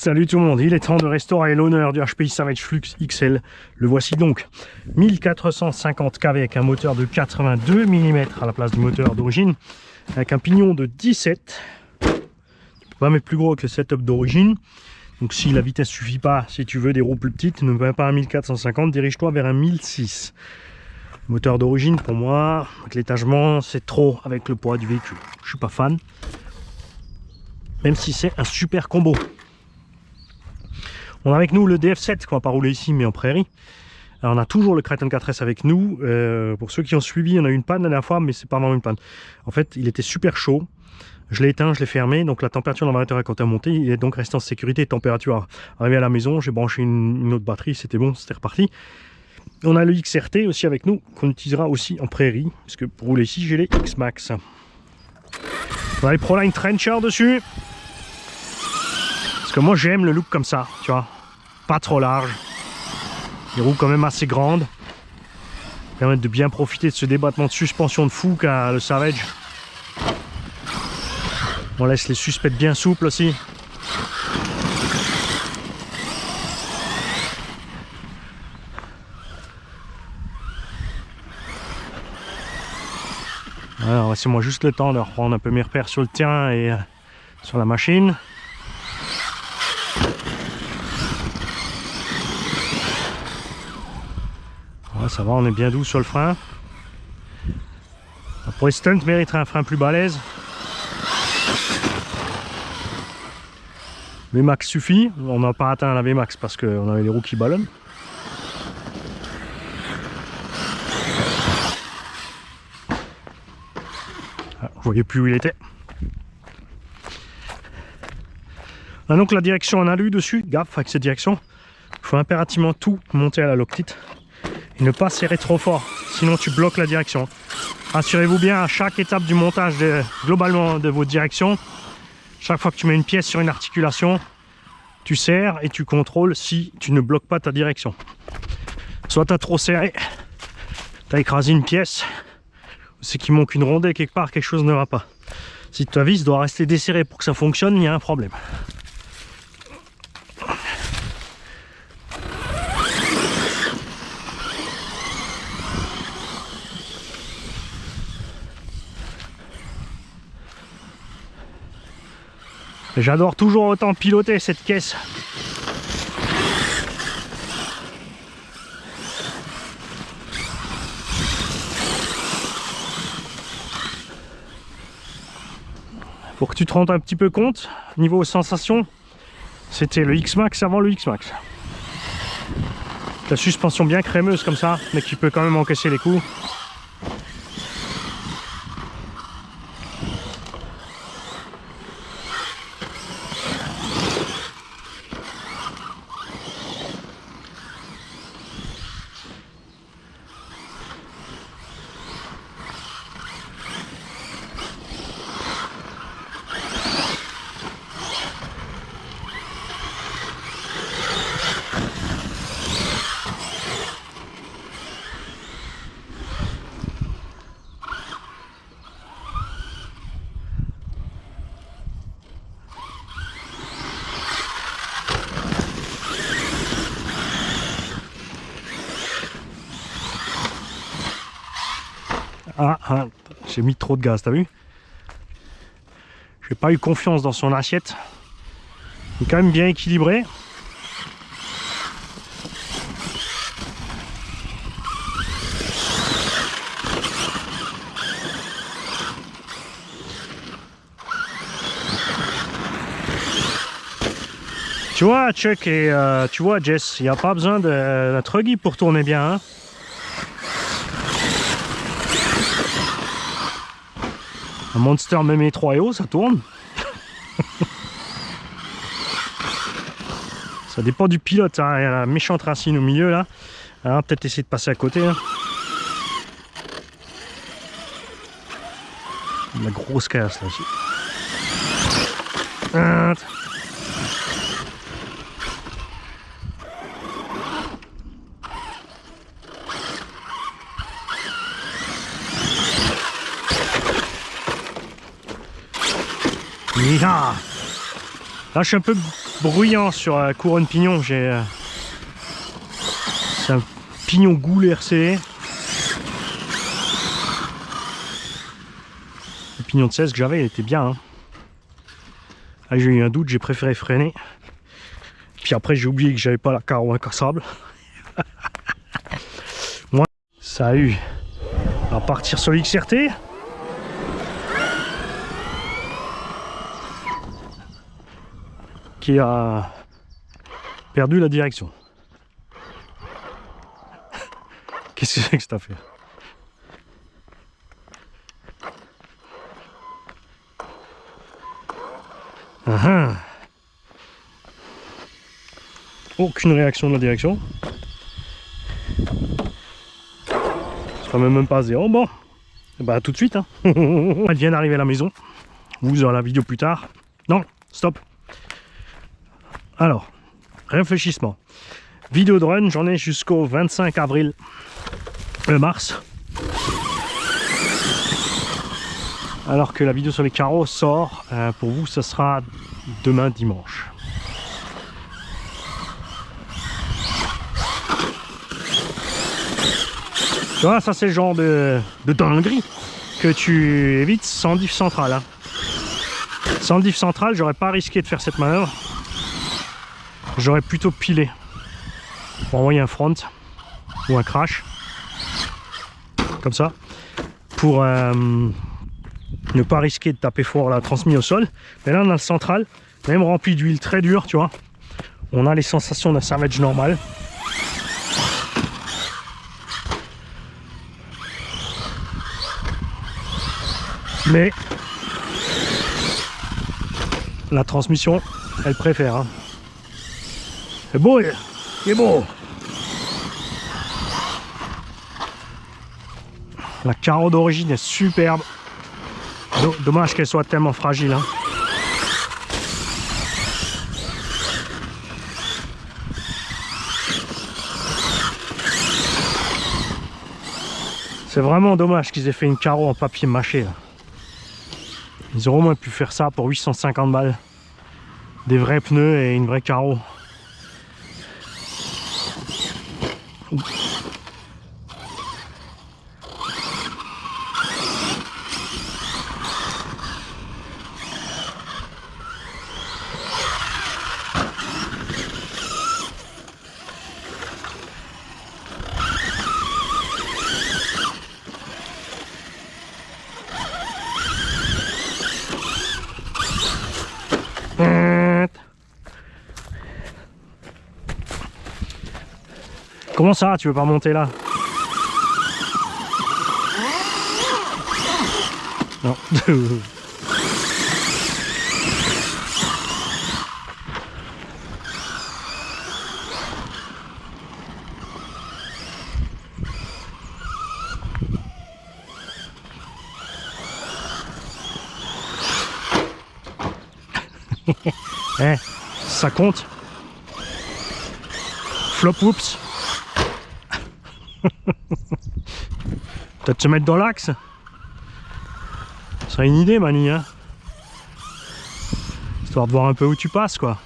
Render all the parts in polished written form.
Salut tout le monde, il est temps de restaurer l'honneur du HPI Savage Flux XL. Le voici donc, 1450 kV avec un moteur de 82 mm à la place du moteur d'origine, avec un pignon de 17. Tu peux pas mettre plus gros que le setup d'origine. Donc si la vitesse suffit pas, si tu veux des roues plus petites, ne va pas à 1450, dirige-toi vers un 1006. Moteur d'origine pour moi, avec l'étagement, c'est trop avec le poids du véhicule. Je suis pas fan, même si c'est un super combo. On a avec nous le DF7 qu'on va pas rouler ici mais en prairie. Alors on a toujours le Kraton 4S avec nous. Pour ceux qui ont suivi, on a eu une panne la dernière fois, mais c'est pas vraiment une panne. En fait, il était super chaud. Je l'ai éteint, je l'ai fermé, donc la température de l'envers quand elle est montée, il est donc resté en sécurité température. Arrivé à la maison, j'ai branché une autre batterie, c'était bon, c'était reparti. On a le XRT aussi avec nous, qu'on utilisera aussi en prairie, parce que pour rouler ici, j'ai les X-Max. On a les Proline Trencher dessus. Parce que moi j'aime le look comme ça, tu vois. Pas trop large. Les roues quand même assez grandes. Permettent de bien profiter de ce débattement de suspension de fou qu'a le Savage. On laisse les suspects bien souples aussi. Alors laissez-moi juste le temps de reprendre un peu mes repères sur le terrain et sur la machine. Ouais, ça va, on est bien doux sur le frein. Pour les stunts, mériterait un frein plus balèze. VMAX suffit, on n'a pas atteint la VMAX parce qu'on avait les roues qui ballonnent. Ah, je voyais plus où il était. Ah, donc la direction en alu dessus, gaffe avec cette direction. Il faut impérativement tout monter à la loctite et ne pas serrer trop fort, sinon tu bloques la direction. Assurez-vous bien à chaque étape du montage globalement de votre direction. Chaque fois que tu mets une pièce sur une articulation, tu serres et tu contrôles si tu ne bloques pas ta direction. Soit tu as trop serré, tu as écrasé une pièce, c'est qu'il manque une rondelle quelque part, quelque chose ne va pas. Si ta vis doit rester desserrée pour que ça fonctionne, il y a un problème. J'adore toujours autant piloter cette caisse. Pour que tu te rendes un petit peu compte, niveau sensation, c'était le X-Max avant le X-Max. La suspension bien crémeuse comme ça, mais qui peut quand même encaisser les coups. Ah, j'ai mis trop de gaz, t'as vu? J'ai pas eu confiance dans son assiette. Il est quand même bien équilibré. Tu vois Chuck et tu vois Jess, il n'y a pas besoin d'un truggy pour tourner bien. Hein. Un Monster même 3 EO, ça tourne. Ça dépend du pilote, hein. Il y a la méchante racine au milieu là. Alors, peut-être essayer de passer à côté. Hein. La grosse casse là. Là je suis un peu bruyant sur couronne pignon. C'est un pignon Goul RC. Le pignon de 16 que j'avais, il était bien. Hein. Ah, j'ai eu un doute, j'ai préféré freiner. Puis après, j'ai oublié que j'avais pas la carreau incassable. Moi, salut. On va partir sur l'XRT. Qui a perdu la direction. Qu'est-ce que c'est que cette affaire? Aucune réaction de la direction. Ça va même pas à 0. Bon, bah tout de suite. Hein. Elle vient d'arriver à la maison. Vous aurez la vidéo plus tard. Non, stop. Alors, réfléchissement. Vidéo de run, j'en ai jusqu'au 25 avril, mars. Alors que la vidéo sur les carreaux sort, pour vous, ce sera demain dimanche. Tu vois, ça c'est le genre de dinguerie que tu évites sans diff central. Hein. Sans diff central, j'aurais pas risqué de faire cette manœuvre. J'aurais plutôt pilé pour envoyer un front ou un crash comme ça pour ne pas risquer de taper fort la transmise au sol. Mais là on a le central, même rempli d'huile très dure, tu vois. On a les sensations d'un Savage normal. Mais la transmission, elle préfère. Hein. C'est beau, c'est beau. La carreau d'origine est superbe. Dommage qu'elle soit tellement fragile. Hein. C'est vraiment dommage qu'ils aient fait une carreau en papier mâché. Là. Ils auraient au moins pu faire ça pour 850 balles. Des vrais pneus et une vraie carreau. Comment ça, tu veux pas monter là? Non. Eh, ça compte. Flop whoops. Peut-être se mettre dans l'axe. Ce serait une idée, Mani, hein. Histoire de voir un peu où tu passes, quoi.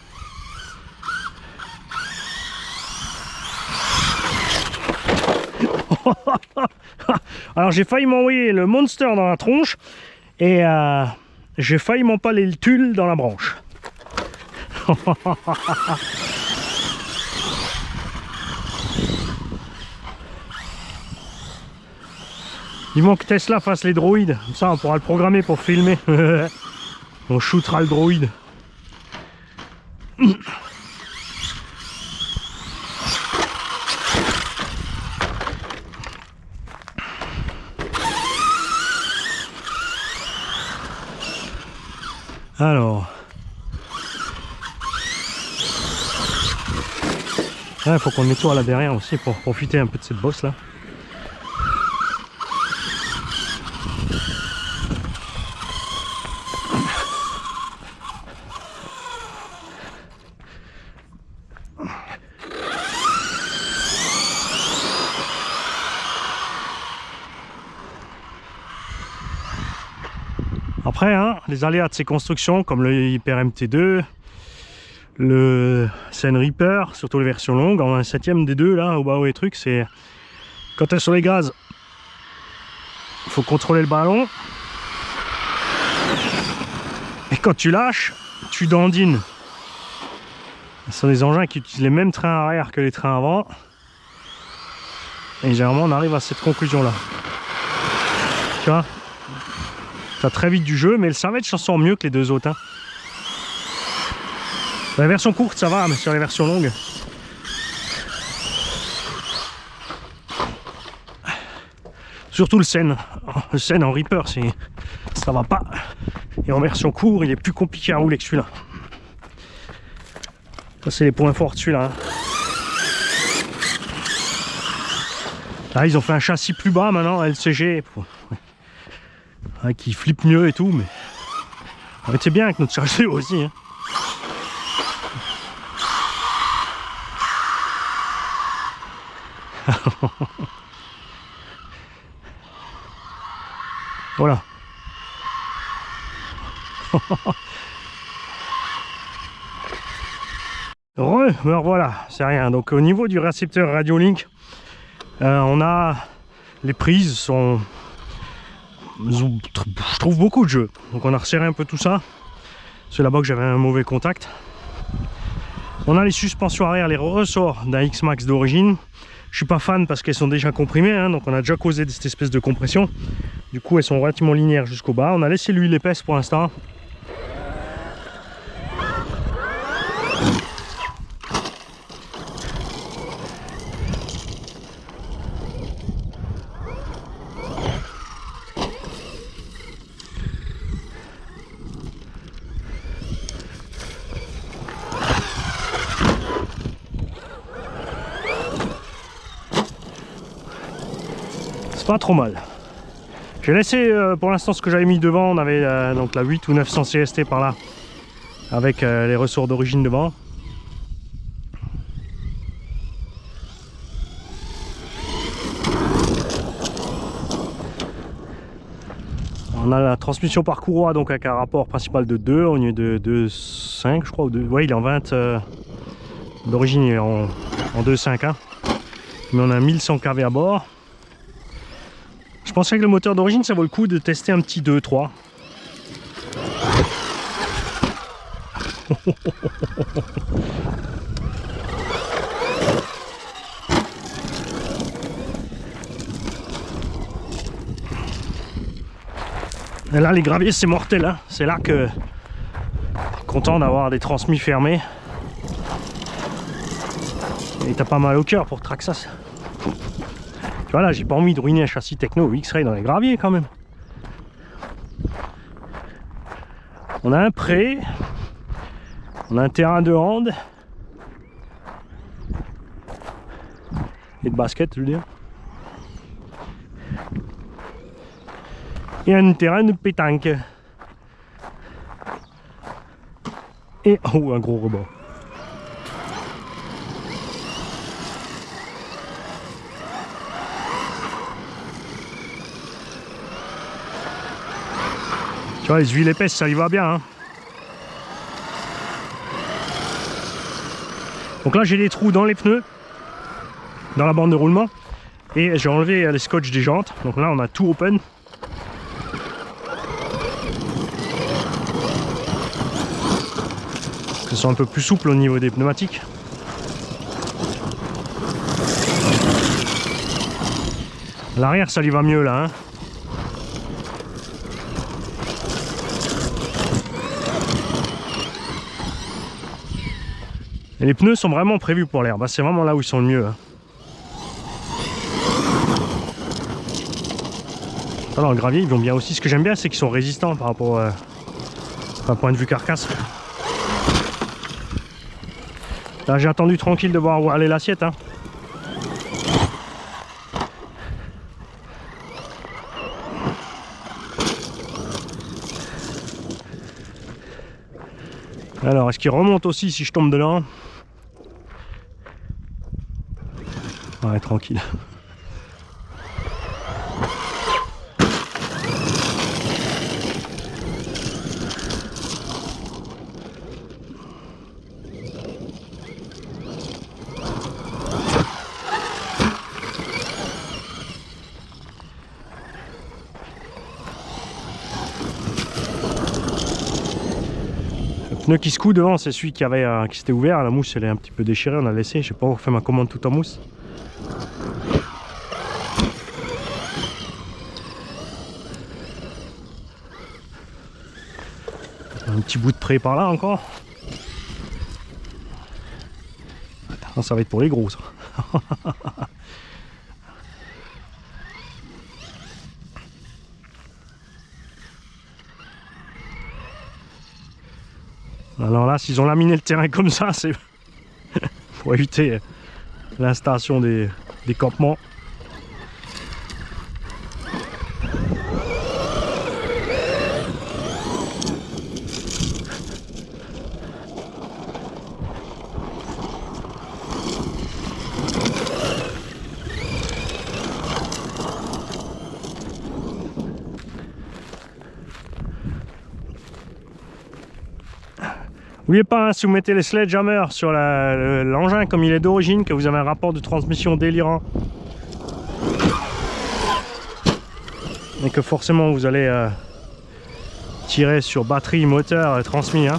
Alors j'ai failli m'envoyer le monster dans la tronche et j'ai failli m'empaler le tulle dans la branche. Il manque que Tesla fasse les droïdes, comme ça on pourra le programmer pour filmer. On shootera le droïde. Alors, il faut qu'on nettoie là derrière aussi pour profiter un peu de cette bosse là. Après, hein, les aléas de ces constructions, comme le Hyper MT2, C'est une Reaper, surtout les versions longues, en un 7ème des deux là, au bas où les trucs, c'est quand tu es sur les gaz, il faut contrôler le ballon. Et quand tu lâches, tu dandines. Ce sont des engins qui utilisent les mêmes trains arrière que les trains avant. Et généralement on arrive à cette conclusion là. Tu vois, ça très vite du jeu, mais le Savage s'en sort mieux que les deux autres. Hein. La version courte ça va, mais sur les versions longues. Surtout le Sen. Le Sen en Reaper, ça va pas. Et en version courte, il est plus compliqué à rouler que celui-là. Ça c'est les points forts de celui-là. Hein. Là ils ont fait un châssis plus bas maintenant, LCG. Qui flippe mieux et tout, mais c'est bien avec notre châssis aussi. Hein. Voilà. Alors voilà, c'est rien. Donc au niveau du récepteur Radiolink, on a les prises sont, je trouve beaucoup de jeux. Donc on a resserré un peu tout ça. C'est là-bas que j'avais un mauvais contact. On a les suspensions arrière, les ressorts d'un X-Max d'origine. Je suis pas fan parce qu'elles sont déjà comprimées, hein, donc on a déjà causé cette espèce de compression. Du coup elles sont relativement linéaires jusqu'au bas. On a laissé l'huile épaisse pour l'instant. Pas trop mal. J'ai laissé pour l'instant ce que j'avais mis devant. On avait donc la 8 ou 900 CST par là avec les ressorts d'origine devant. On a la transmission par courroie donc avec un rapport principal de 2 au lieu de 2,5 je crois, ou 2. Ouais, il est en 20 d'origine, il est en 2,5 hein. Mais on a 1100 kV à bord. Je pensais que le moteur d'origine ça vaut le coup de tester un petit 2-3. Et là les graviers c'est mortel hein. C'est là que content d'avoir des transmis fermés. Et t'as pas mal au cœur pour Traxxas. Tu vois là, j'ai pas envie de ruiner un châssis techno ou X-Ray dans les graviers quand même. On a un pré, on a un terrain de hand et de basket, je veux dire. Et un terrain de pétanque. Et oh, un gros rebord. Tu vois, les huiles épaisses, ça y va bien. Hein. Donc là, j'ai des trous dans les pneus, dans la bande de roulement. Et j'ai enlevé les scotch des jantes. Donc là, on a tout open. Ils sont un peu plus souples au niveau des pneumatiques. L'arrière, ça lui va mieux là. Hein. Et les pneus sont vraiment prévus pour l'herbe, c'est vraiment là où ils sont le mieux. Alors, le gravier, ils vont bien aussi. Ce que j'aime bien, c'est qu'ils sont résistants par rapport d'un point de vue carcasse. Là, j'ai attendu tranquille de voir où aller l'assiette. Hein. Alors, est-ce qu'il remonte aussi si je tombe dedans? Ouais, tranquille. pneu qui secoue devant, c'est celui qui s'était ouvert. La mousse elle est un petit peu déchirée, on a laissé. J'ai pas fait ma commande tout en mousse. Un petit bout de près par là encore. Attends, ça va être pour les gros ça. Alors là, s'ils ont laminé le terrain comme ça, c'est pour éviter l'installation des campements. N'oubliez pas, hein, si vous mettez les sledgehammer sur l'engin comme il est d'origine, que vous avez un rapport de transmission délirant, et que forcément vous allez tirer sur batterie, moteur, transmis. Hein.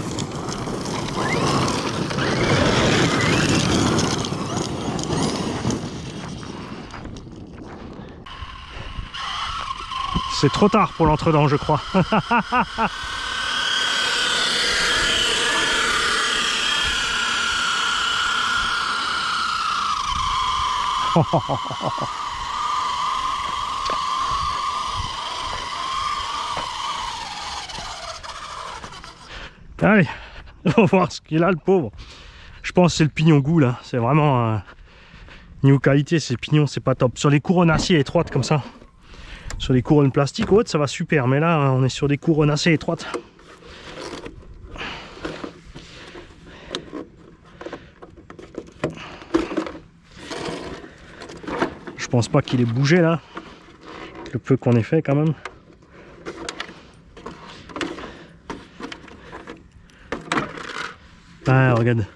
C'est trop tard pour l'entre-dedans, je crois. Allez, on va voir ce qu'il a le pauvre. Je pense que c'est le pignon goût là, c'est vraiment niveau qualité, ces pignons c'est pas top. Sur les couronnes acier étroites comme ça, sur les couronnes plastiques hautes ça va super, mais là on est sur des couronnes assez étroites. Je pense pas qu'il ait bougé là, le peu qu'on ait fait quand même. Ah regarde,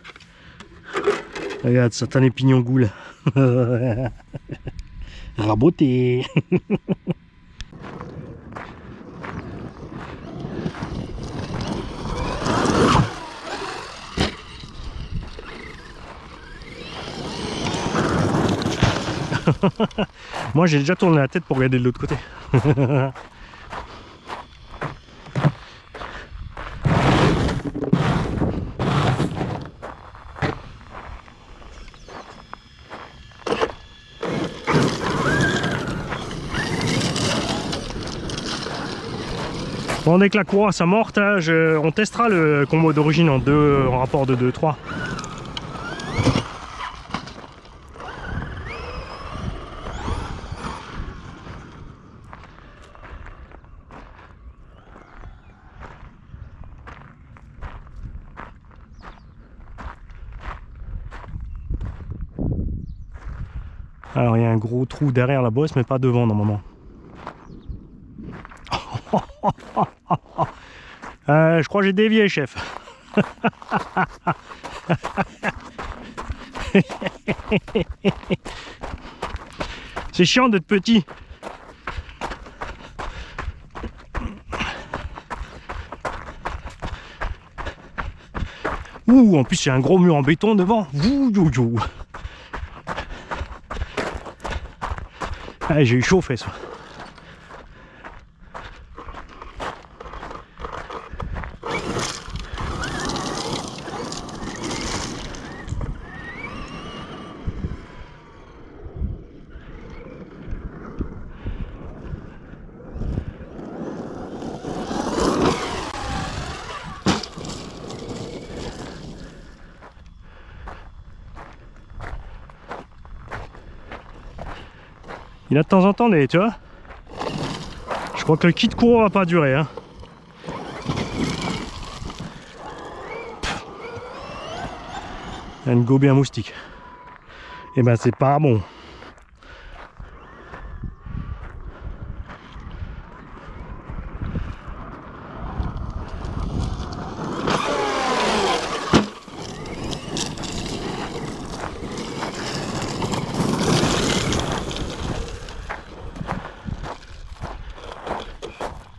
regarde satané pignon goule. Raboté. Moi j'ai déjà tourné la tête pour regarder de l'autre côté. Bon, dès que la courroie s'amorte, on testera le combo d'origine en rapport de 2-3. Alors il y a un gros trou derrière la bosse mais pas devant normalement. Je crois que j'ai dévié chef. C'est chiant d'être petit. Ouh, en plus il y a un gros mur en béton devant. Ouh, ah, j'ai eu chaud fait ça. Il a de temps en temps des, tu vois. Je crois que le kit courant va pas durer. Hein. Il y a une gobie à moustique. Et ben c'est pas bon.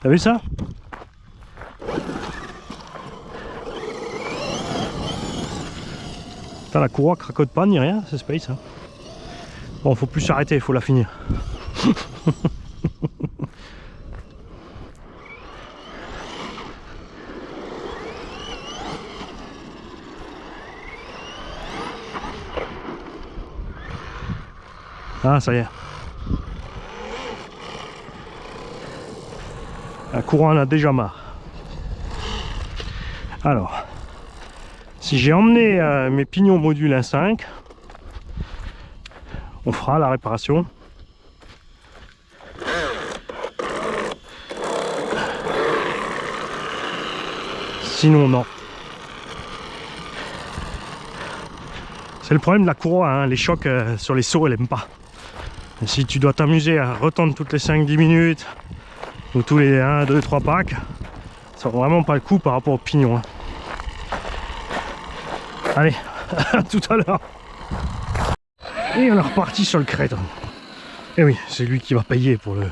T'as vu ça? Putain, la courroie cracote pas ni rien, c'est space. Hein. Bon, faut plus s'arrêter, il faut la finir. Ah, ça y est. La courroie en a déjà marre. Alors, si j'ai emmené mes pignons module 1.5, on fera la réparation. Sinon, non. C'est le problème de la courroie, hein. Les chocs sur les sauts, elle aime pas. Et si tu dois t'amuser à retendre toutes les 5-10 minutes, ou tous les 1, 2, 3 packs, ça vaut vraiment pas le coup par rapport au pignon. Hein. Allez, à tout à l'heure. Et on est reparti sur le crête. Et oui, c'est lui qui va payer pour le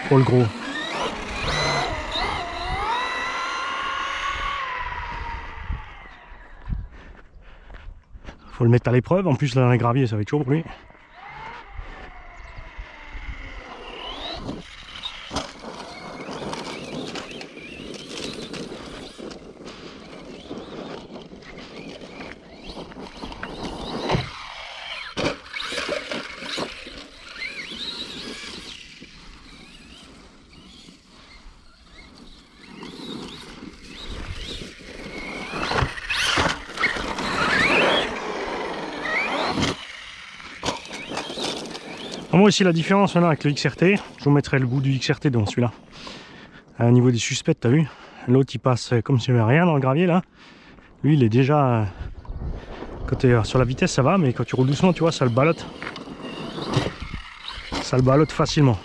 gros. Faut le mettre à l'épreuve, en plus là dans les graviers ça va être chaud pour lui. Moi aussi la différence maintenant avec le XRT, je vous mettrai le goût du XRT dans celui-là. Au niveau des suspects, t'as vu, l'autre il passe comme s'il n'y avait rien dans le gravier là. Lui il est déjà, quand tu es sur la vitesse ça va, mais quand tu roules doucement tu vois ça le ballotte. Ça le ballotte facilement.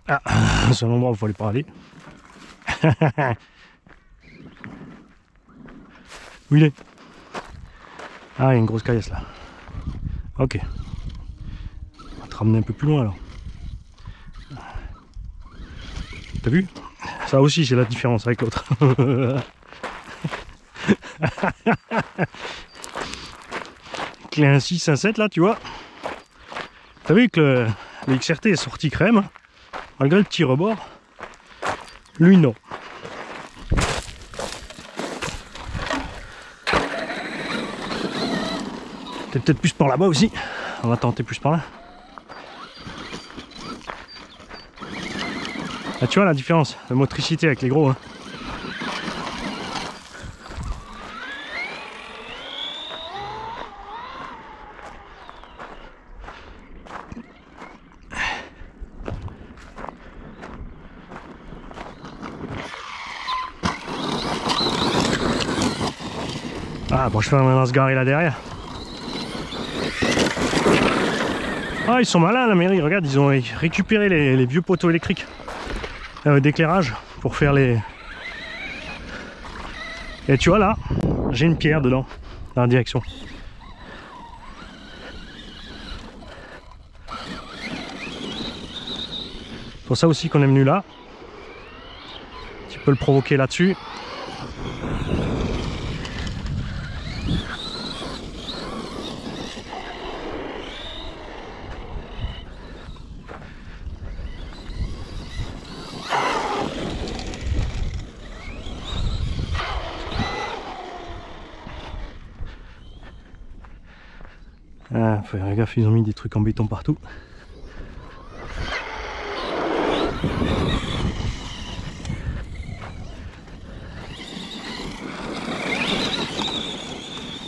Ah, c'est un endroit où il ne fallait pas aller. Où il est? Ah, il y a une grosse caillasse là. Ok. On va te ramener un peu plus loin alors. T'as vu? Ça aussi c'est la différence avec l'autre. Clé 1.6, 1.7 là, tu vois. T'as vu que le XRT est sorti crème, malgré le petit rebord. Lui non. T'es peut-être plus par là-bas aussi. On va tenter plus par là. Ah, tu vois la différence de motricité avec les gros. Hein. Ah bon, je fais un se garer là derrière. Ah, ils sont malins la mairie, regarde, ils ont récupéré les vieux poteaux électriques d'éclairage pour faire les... Et tu vois là, j'ai une pierre dedans, dans la direction. C'est pour ça aussi qu'on est venu là. Tu peux le provoquer là-dessus. Ah, faut faire gaffe, ils ont mis des trucs en béton partout.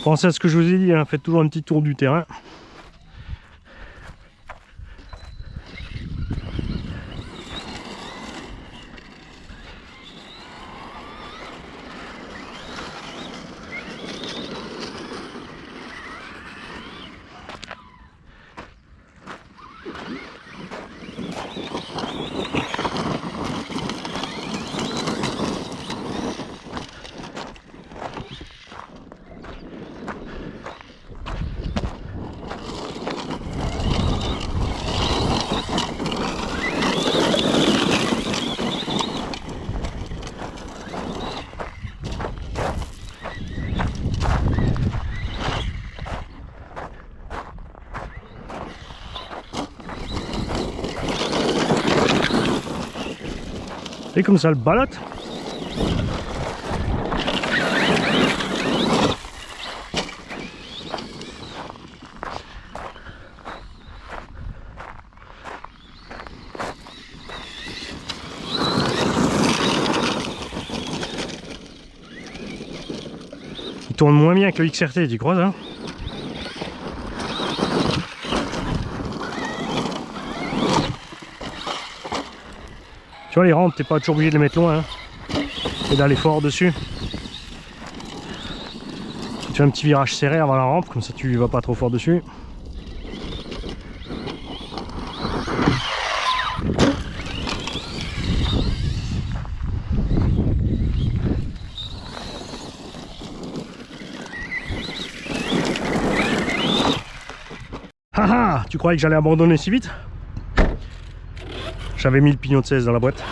Pensez à ce que je vous ai dit, hein, faites toujours un petit tour du terrain. Et comme ça le ballotte. Il tourne moins bien que le XRT, tu crois ça? Tu vois les rampes, t'es pas toujours obligé de les mettre loin, hein, et d'aller fort dessus. Tu fais un petit virage serré avant la rampe, comme ça tu vas pas trop fort dessus. Haha, tu croyais que j'allais abandonner si vite? J'avais mis le pignon de 16 dans la boîte.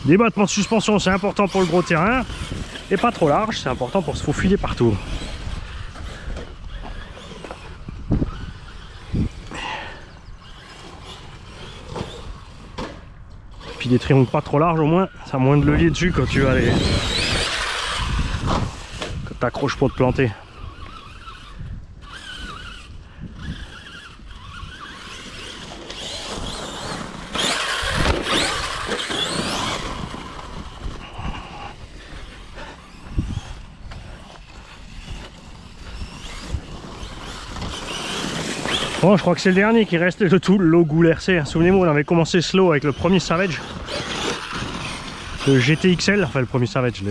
Des battements de suspension, c'est important pour le gros terrain. Et pas trop large, c'est important pour se faufiler partout. Puis des triangles pas trop larges au moins, ça a moins de levier dessus quand tu vas aller... quand t'accroches pour te planter. Bon, je crois que c'est le dernier qui reste de tout le Low-Ghoul RC. Souvenez-moi, on avait commencé slow avec le premier Savage. Le GTXL, enfin le premier Savage.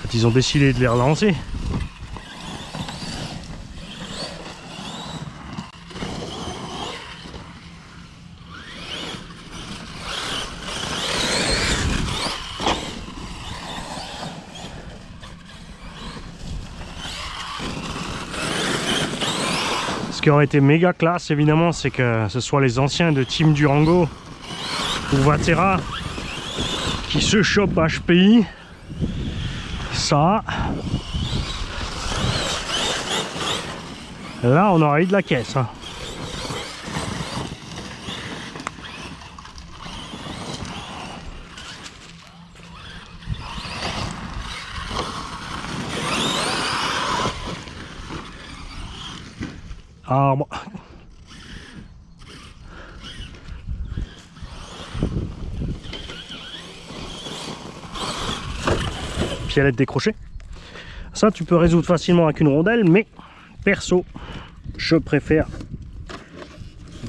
Quand ils ont décidé de les relancer. Ce qui aurait été méga classe évidemment, c'est que ce soit les anciens de Team Durango ou Vatera qui se chopent HPI. Ça, là on aurait eu de la caisse, hein. Arbre. Pialette décrochée. Ça tu peux résoudre facilement avec une rondelle, mais perso je préfère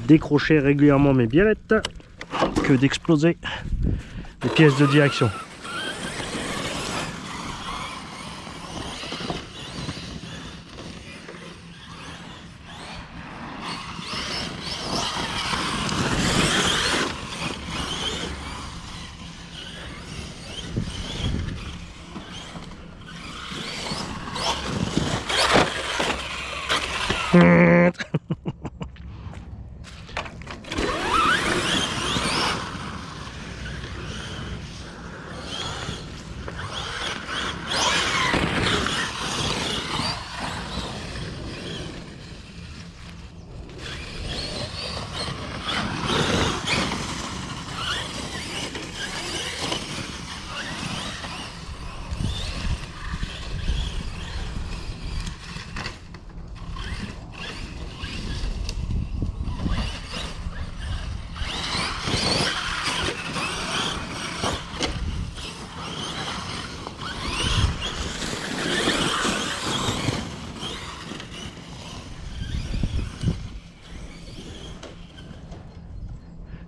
décrocher régulièrement mes biellettes que d'exploser les pièces de direction.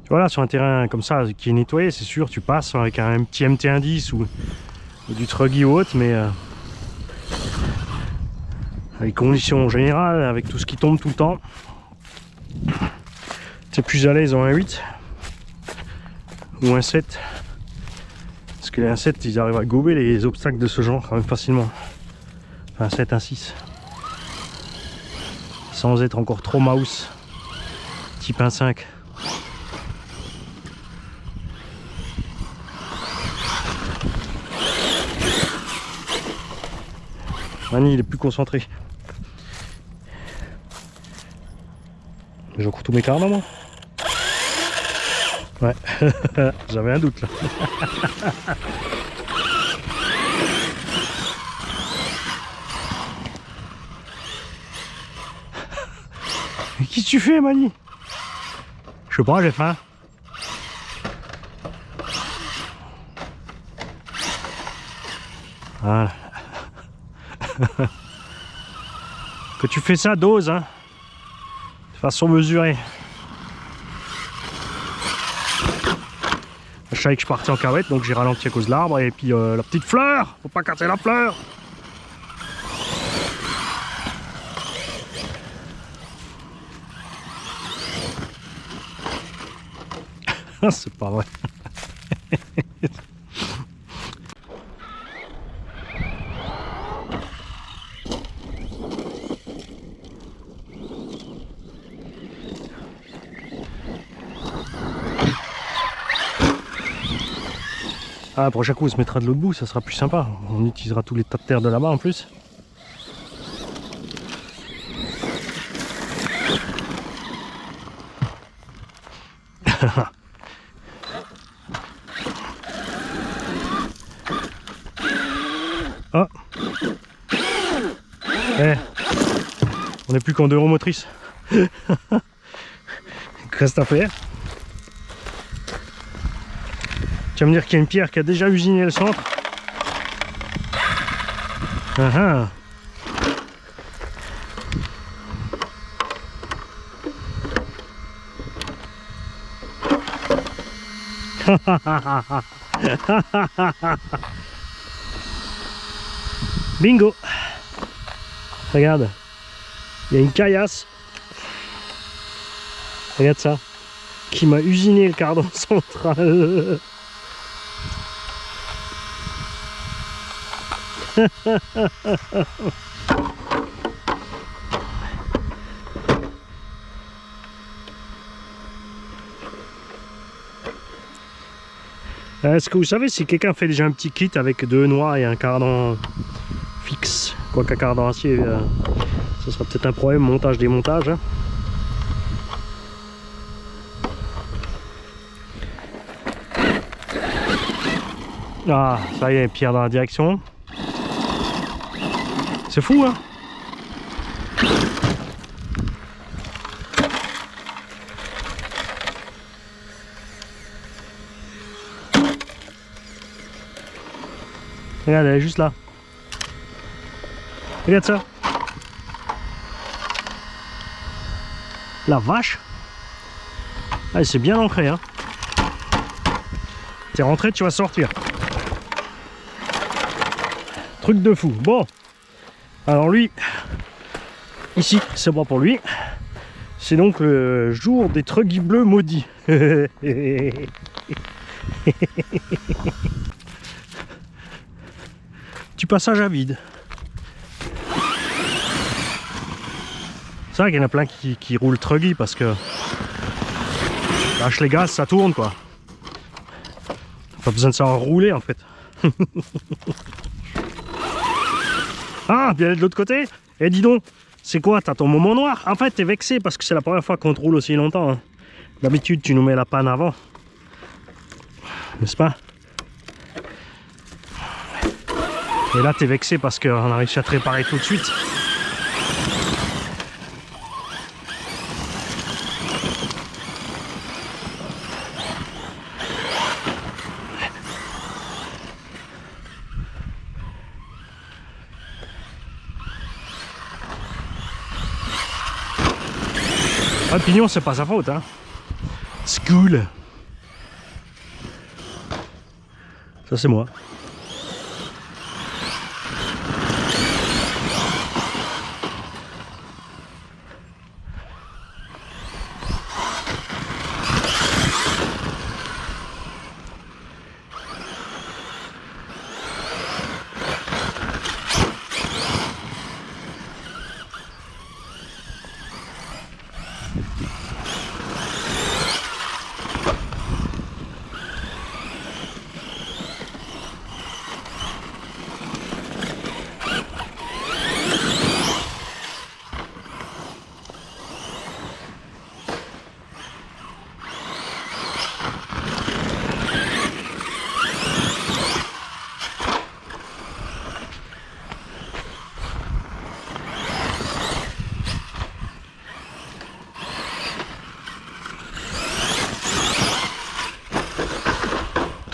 Voilà, sur un terrain comme ça qui est nettoyé, c'est sûr, tu passes avec un petit MT110 ou du Truggy ou autre, mais avec conditions générales, avec tout ce qui tombe tout le temps, c'est plus à l'aise en un 8 ou un 7. Parce que les 1.7 ils arrivent à gober les obstacles de ce genre quand même facilement. Enfin 7, 1.6. Sans être encore trop mouse. Type 1.5. Mani il est plus concentré. J'en cours tous mes carnets moi. Ouais, j'avais un doute là. Mais qu'est-ce que tu fais, Mani? Je sais pas, j'ai faim. Voilà. Que tu fais ça, dose, hein. De façon mesurée. Je savais que je partais en cavette, donc j'ai ralenti à cause de l'arbre. Et puis la petite fleur, faut pas casser la fleur. C'est pas vrai. Ah, la prochaine coup, on se mettra de l'autre bout, ça sera plus sympa. On utilisera tous les tas de terre de là-bas en plus. Oh. Eh. On n'est plus qu'en 2 roues motrices. Reste à faire. Tu vas me dire qu'il y a une pierre qui a déjà usiné le centre. Ah ah. Bingo. Regarde. Il y a une caillasse. Regarde ça. Qui m'a usiné le cardan central. Est-ce que vous savez si quelqu'un fait déjà un petit kit avec 2 noix et un cardan fixe, quoi qu'un cardan acier, ce sera peut-être un problème montage démontage. Hein. Ah, ça y est, pierre dans la direction. C'est fou, hein. Regarde, elle est juste là. Regarde ça. La vache. Ah, c'est bien ancré, hein. T'es rentré, tu vas sortir. Truc de fou. Bon. Alors lui, ici, c'est pas pour lui. C'est donc le jour des truggy bleus maudits. Petit passage à vide. C'est vrai qu'il y en a plein qui roulent truggy parce que lâche les gaz, ça tourne quoi. Pas besoin de savoir rouler en fait. Ah, bien de l'autre côté. Et dis donc, c'est quoi, t'as ton moment noir? En fait, t'es vexé parce que c'est la première fois qu'on te roule aussi longtemps. Hein. D'habitude, tu nous mets la panne avant. N'est-ce pas? Et là, t'es vexé parce qu'on a réussi à te réparer tout de suite. Ah, Pignon, c'est pas sa faute, hein. C'est cool. Ça, c'est moi.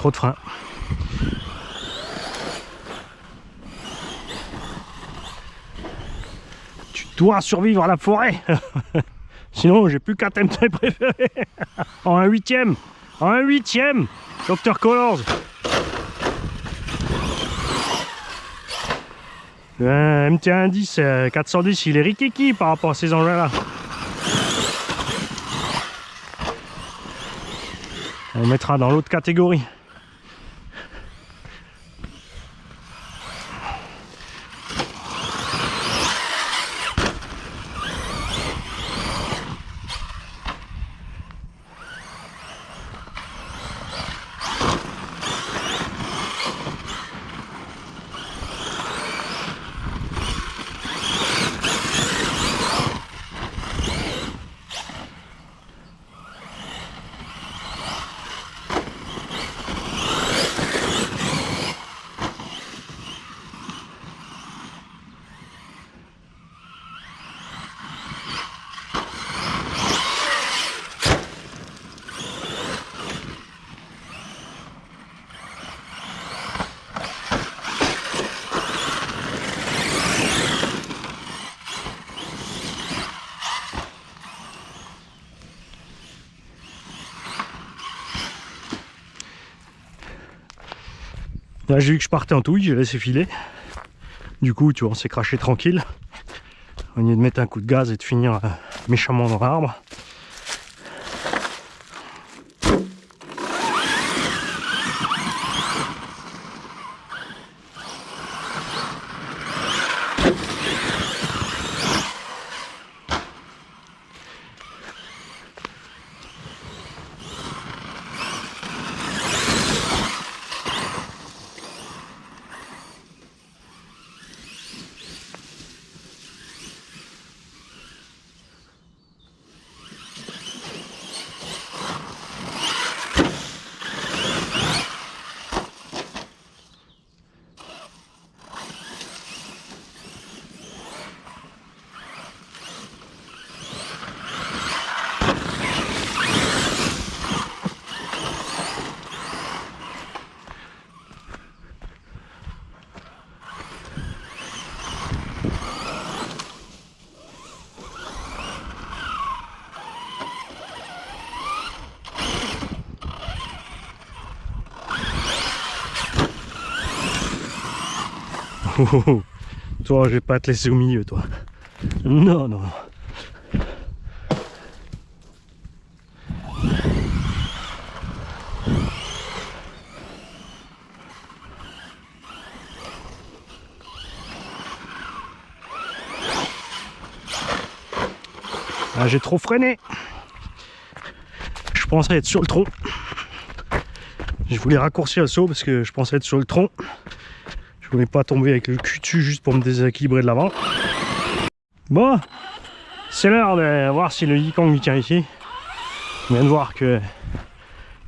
trop de frein. Tu dois survivre à la forêt. Sinon, j'ai plus qu'un thème préféré. En un huitième. En un huitième. Dr. Colors. Le MT1 10 410, il est rikiki par rapport à ces engins-là. On mettra dans l'autre catégorie. Là, j'ai vu que je partais en touille, j'ai laissé filer. Du coup, tu vois, on s'est craché tranquille. Au lieu de mettre un coup de gaz et de finir méchamment dans l'arbre. Oh, oh, oh. Toi, je vais pas te laisser au milieu, toi. Non, non. Ah, j'ai trop freiné. Je pensais être sur le tronc. Je voulais raccourcir le saut parce que je pensais être sur le tronc. Je voulais pas tomber avec le cul dessus juste pour me déséquilibrer de l'avant. Bon, c'est l'heure de voir si le Yikong il tient ici. On vient de voir que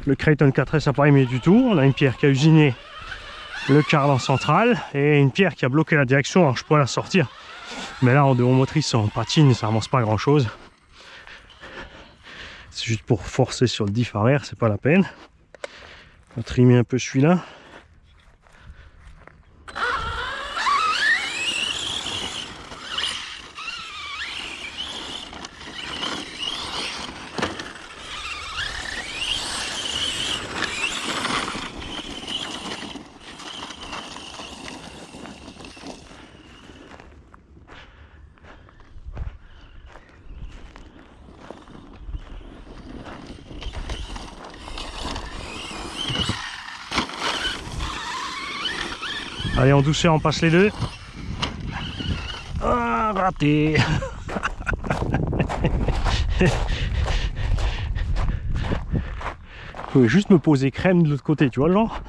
le Kraton 4S n'a pas aimé du tout. On a une pierre qui a usiné le cardan central et une pierre qui a bloqué la direction. Alors je pourrais la sortir, mais là en deux roues motrices, en patine, ça avance pas grand chose. C'est juste pour forcer sur le diff arrière, c'est pas la peine. On va trimer un peu celui-là. Allez, en douceur, on passe les deux. Ah, raté. Je pouvais juste me poser crème de l'autre côté, tu vois le genre.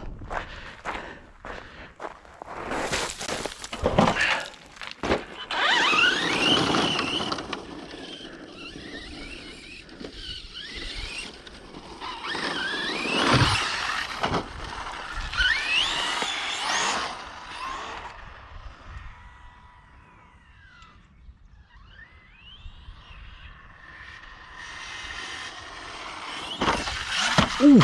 Ouh.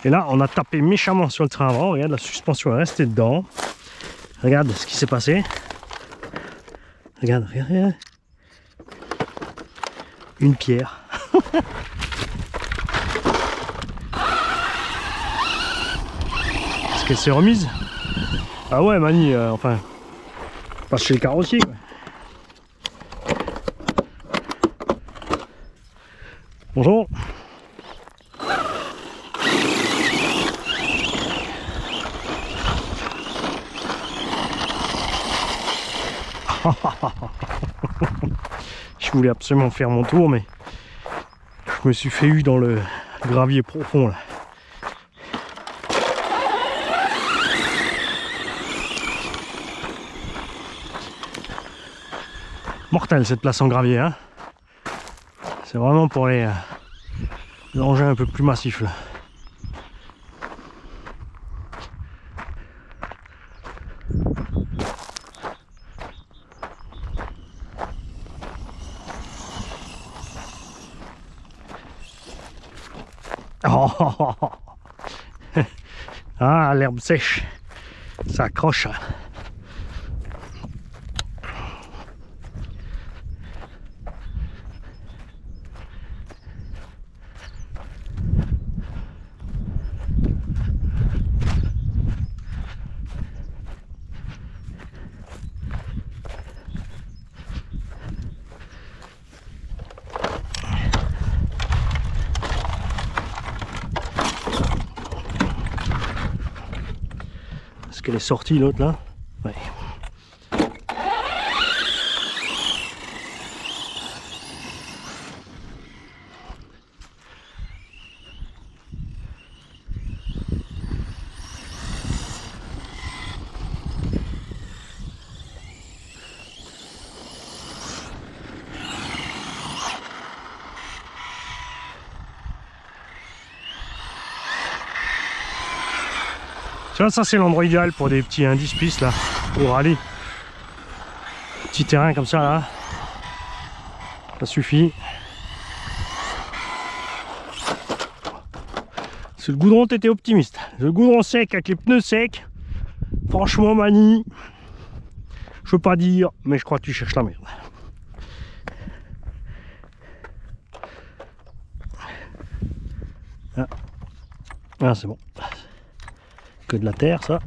Et là, on a tapé méchamment sur le train avant. Regarde, la suspension est restée dedans. Regarde ce qui s'est passé. Regarde, regarde, regarde. Une pierre. Est-ce qu'elle s'est remise? Ah ouais, Mani, enfin, pas chez le carrossier, quoi. Bonjour. Je voulais absolument faire mon tour, mais je me suis fait eu dans le gravier profond là. Mortel cette place en gravier, hein. C'est vraiment pour les engins un peu plus massifs là. Oh. Ah, l'herbe sèche, ça accroche. Est-ce qu'elle est sortie l'autre là? Ouais. Tu vois, ça c'est l'endroit idéal pour des petits indices pistes là, pour râler. Petit terrain comme ça là, ça suffit. C'est le goudron, t'étais optimiste. Le goudron sec avec les pneus secs, franchement Mani, je veux pas dire, mais je crois que tu cherches la merde. Ah, ah c'est bon. Que de la terre ça.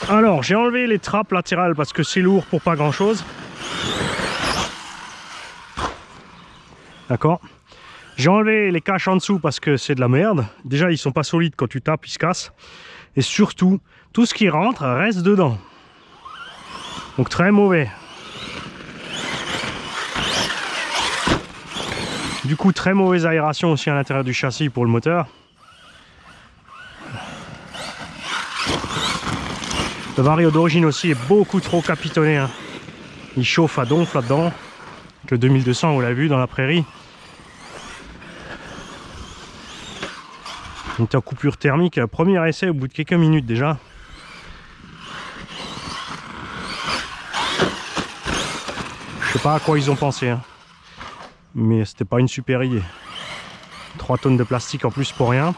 Alors, j'ai enlevé les trappes latérales parce que c'est lourd pour pas grand chose. D'accord. J'ai enlevé les caches en dessous parce que c'est de la merde. Déjà, ils sont pas solides, quand tu tapes, ils se cassent. Et surtout, tout ce qui rentre reste dedans. Donc très mauvais. Du coup, très mauvaise aération aussi à l'intérieur du châssis pour le moteur. Le Vario d'origine aussi est beaucoup trop capitonné, hein. Il chauffe à donf là-dedans. Le 2200, on l'a vu dans la prairie. Donc t'es en coupure thermique. Premier essai au bout de quelques minutes déjà. Je sais pas à quoi ils ont pensé, hein. Mais c'était pas une super idée. 3 tonnes de plastique en plus pour rien.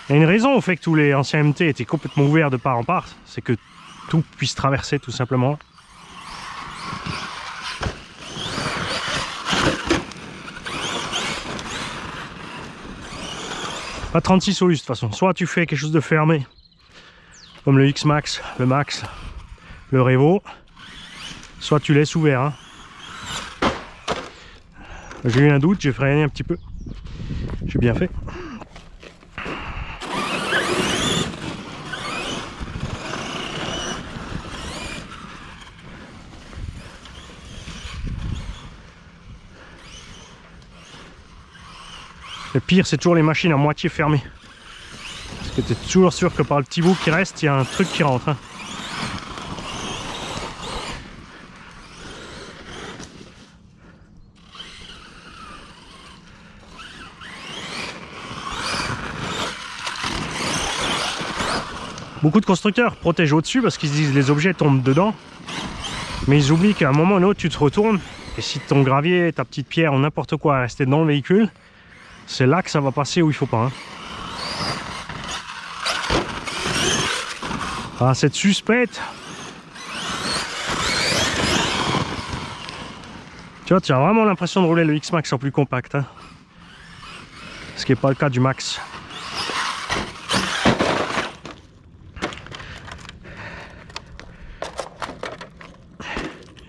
Il y a une raison au fait que tous les anciens MT étaient complètement ouverts de part en part, c'est que tout puisse traverser tout simplement. Pas 36 au juste de toute façon. Soit tu fais quelque chose de fermé, comme le X-Max, le Max, le Revo, soit tu laisses ouvert. Hein. J'ai eu un doute, j'ai freiné un petit peu. J'ai bien fait. Le pire, c'est toujours les machines à moitié fermées. Parce que tu es toujours sûr que par le petit bout qui reste, il y a un truc qui rentre. Hein. Beaucoup de constructeurs protègent au-dessus parce qu'ils se disent les objets tombent dedans. Mais ils oublient qu'à un moment ou un autre, tu te retournes. Et si ton gravier, ta petite pierre ou n'importe quoi est resté dans le véhicule, c'est là que ça va passer où il faut pas. Hein. Ah, cette suspecte. Tu vois, tu as vraiment l'impression de rouler le X-Max en plus compact. Hein. Ce qui n'est pas le cas du Max.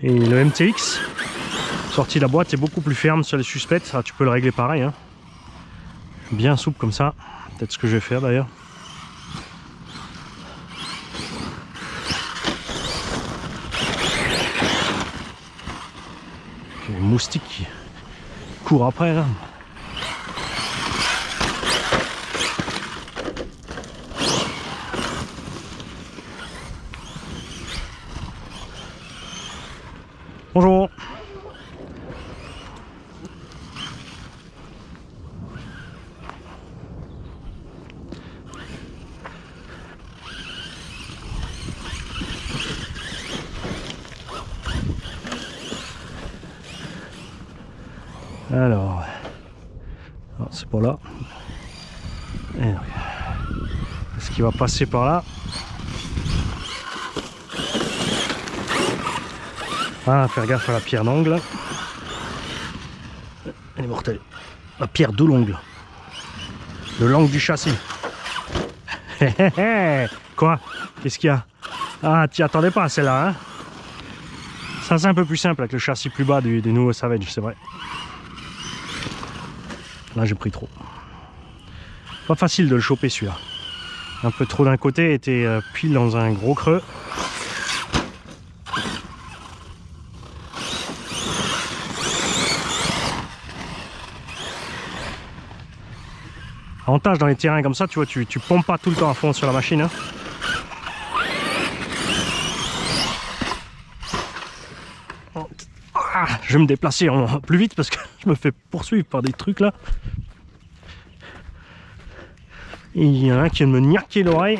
Et le MTX, sorti de la boîte, est beaucoup plus ferme sur les suspects. Ça, tu peux le régler pareil. Hein. Bien souple comme ça. Peut-être ce que je vais faire d'ailleurs. Les moustiques qui courent après là. Bonjour. Alors, c'est pas là. Est-ce qu'il va passer par là? Ah, faire gaffe à la pierre d'angle. Elle est mortelle. La pierre de l'ongle. De l'angle du châssis. Quoi? Qu'est-ce qu'il y a? Ah, t'y attendais pas celle-là, hein? Ça c'est un peu plus simple avec le châssis plus bas du nouveau Savage, c'est vrai. Là j'ai pris trop. Pas facile de le choper celui-là. Un peu trop d'un côté, était pile dans un gros creux. Avantage dans les terrains comme ça, tu vois, tu pompes pas tout le temps à fond sur la machine. Hein. Ah, je vais me déplacer plus vite parce que je me fais poursuivre par des trucs là. Et il y en a un qui vient de me niaquer l'oreille.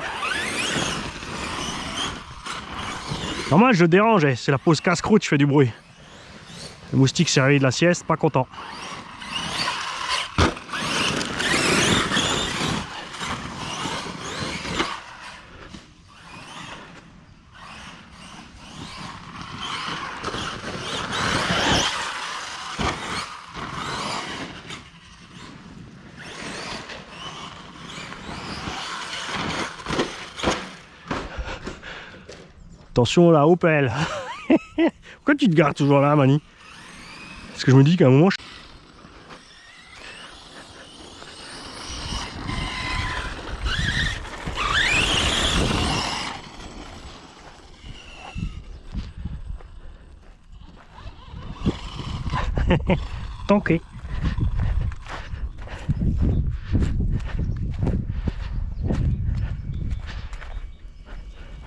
Normal, je le dérange, c'est la pause casse-croûte, je fais du bruit. Le moustique s'est réveillé de la sieste, pas content. Attention la Opel. Pourquoi tu te gardes toujours là, Mani? Parce que je me dis qu'à un moment... Tanké.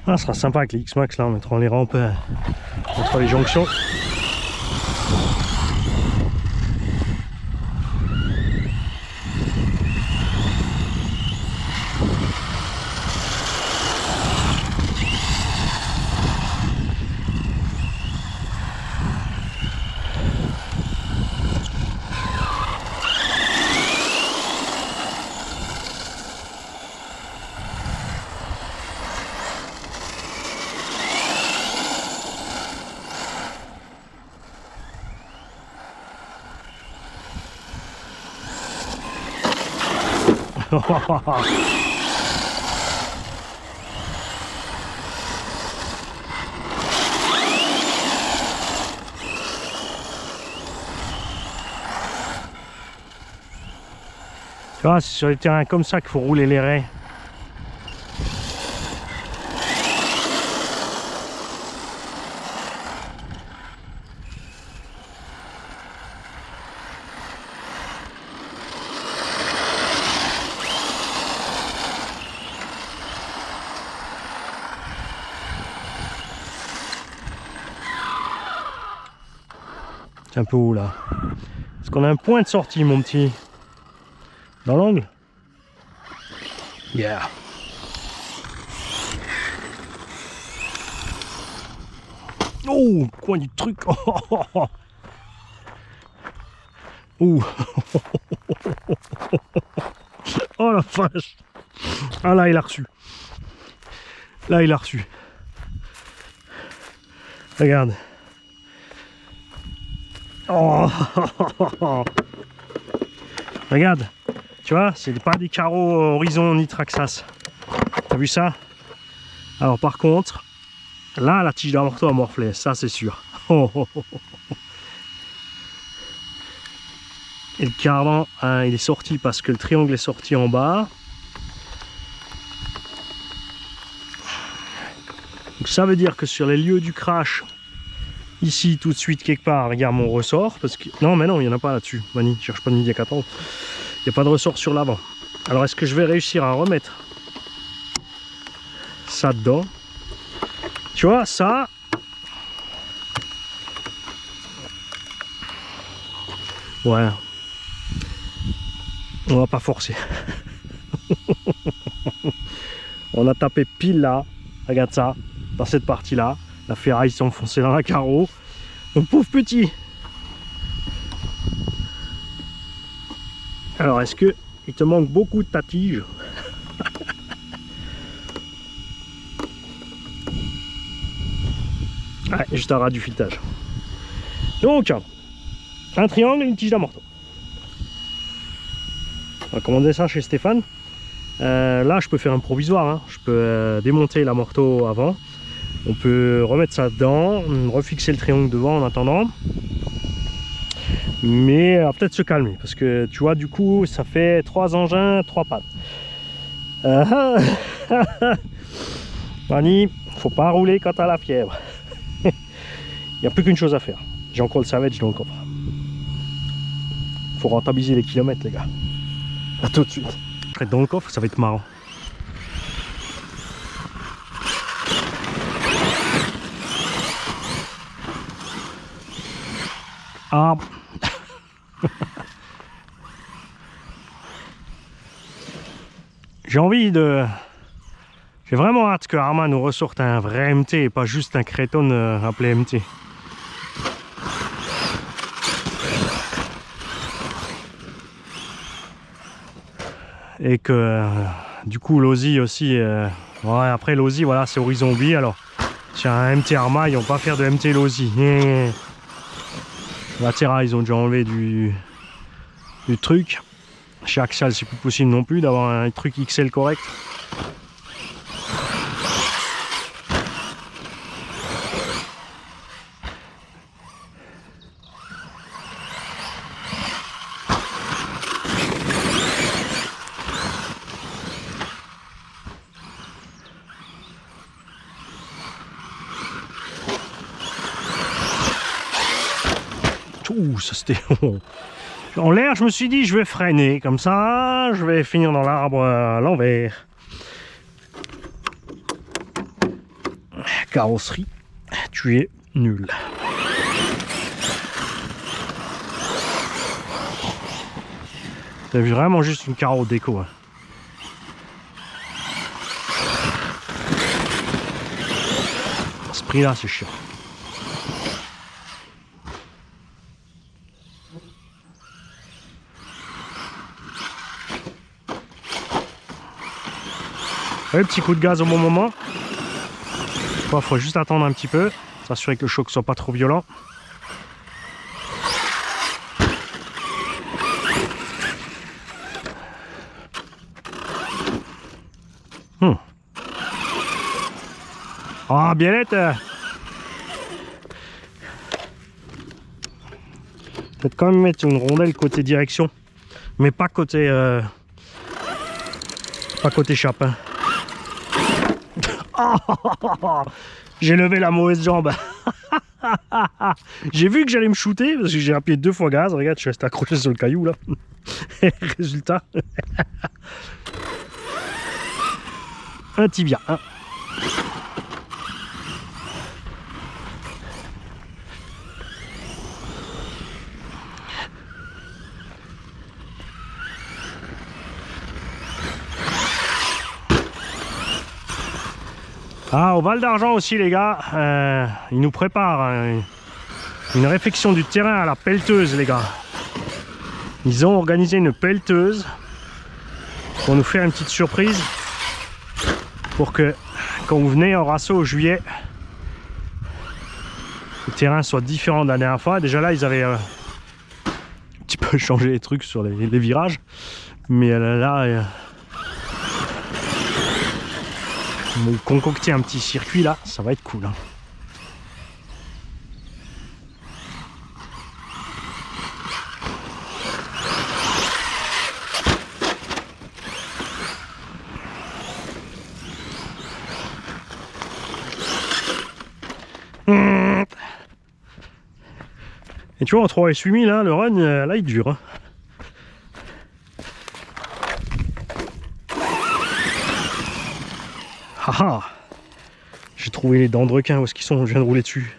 Ah, ça sera sympa avec les X-Max là, en mettant les rampes entre les jonctions. Tu vois, c'est sur les terrains comme ça qu'il faut rouler les raies. C'est un peu haut là. Est-ce qu'on a un point de sortie, mon petit? Dans l'angle? Yeah. Oh, coin du truc. Oh, oh la vache. Ah là, il a reçu. Là, il a reçu. Regarde. Oh. Regarde. Tu vois, c'est pas des carreaux Horizon ni Traxxas. T'as vu ça? Alors par contre, là la tige d'amorto a morflé, ça c'est sûr. Et le cardan, hein, il est sorti parce que le triangle est sorti en bas. Donc ça veut dire que sur les lieux du crash, ici tout de suite quelque part, regarde mon ressort. Parce que... Non mais non, il n'y en a pas là-dessus. Mani, cherche pas de midi à 14. Il n'y a pas de ressort sur l'avant. Alors est-ce que je vais réussir à remettre ça dedans? Tu vois, ça... Ouais. On va pas forcer. On a tapé pile là. Regarde ça. Dans cette partie-là. La ferraille s'est enfoncée dans la carreau. Donc pauvre petit. Alors est-ce que il te manque beaucoup de ta tige? Ouais, juste un ras du filetage. Donc, un triangle et une tige d'amorto. On va commander ça chez Stéphane. Là, je peux faire un provisoire. Hein. Je peux démonter l'amorto avant. On peut remettre ça dedans, refixer le triangle devant en attendant. Mais peut-être se calmer. Parce que tu vois, du coup, ça fait 3 engins, 3 pannes. Mani, faut pas rouler quand t'as la fièvre. Il n'y a plus qu'une chose à faire. J'ai encore le Savage dans le coffre. Faut rentabiliser les kilomètres, les gars. A tout de suite. Dans le coffre, ça va être marrant. Ah. J'ai envie de... J'ai vraiment hâte que Arma nous ressorte un vrai MT et pas juste un Créton appelé MT. Et que du coup l'Aussie aussi, ouais, après l'Aussie voilà c'est Horizon B, alors sur un MT Arma ils vont pas faire de MT l'Aussie. La Terra ils ont déjà enlevé du truc. Chez Axial c'est plus possible non plus d'avoir un truc XL correct. Ouh, ça c'était... En l'air, je me suis dit, je vais freiner. Comme ça, je vais finir dans l'arbre à l'envers. Carrosserie, tu es nul. C'est vraiment juste une carreau déco. Hein. À ce prix-là, c'est chiant. Ouais, petit coup de gaz au bon moment. Il faut juste attendre un petit peu, s'assurer que le choc soit pas trop violent. Ah, Biellette. Peut-être quand même mettre une rondelle côté direction, mais pas côté chape. Hein. Oh, j'ai levé la mauvaise jambe. J'ai vu que j'allais me shooter parce que j'ai appuyé 2 fois gaz. Regarde, je suis resté accroché sur le caillou là. Résultat, un tibia. Hein. Ah, au Val d'Argent aussi les gars, ils nous préparent une réfection du terrain à la pelleteuse les gars. Ils ont organisé une pelleteuse pour nous faire une petite surprise pour que quand vous venez en Rasso au juillet, le terrain soit différent de la dernière fois. Déjà là ils avaient un petit peu changé les trucs sur les virages, mais là ils m'ont concocté un petit circuit là, ça va être cool. Hein. Et tu vois, en 3 et 8000, hein, le run, là il dure. Hein. Haha, j'ai trouvé les dents de requin, où est-ce qu'ils sont? Je viens de rouler dessus.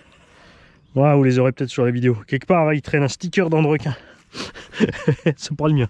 Ouais, vous les aurez peut-être sur la vidéo. Quelque part, il traîne un sticker dents de requin. C'est pas le mien.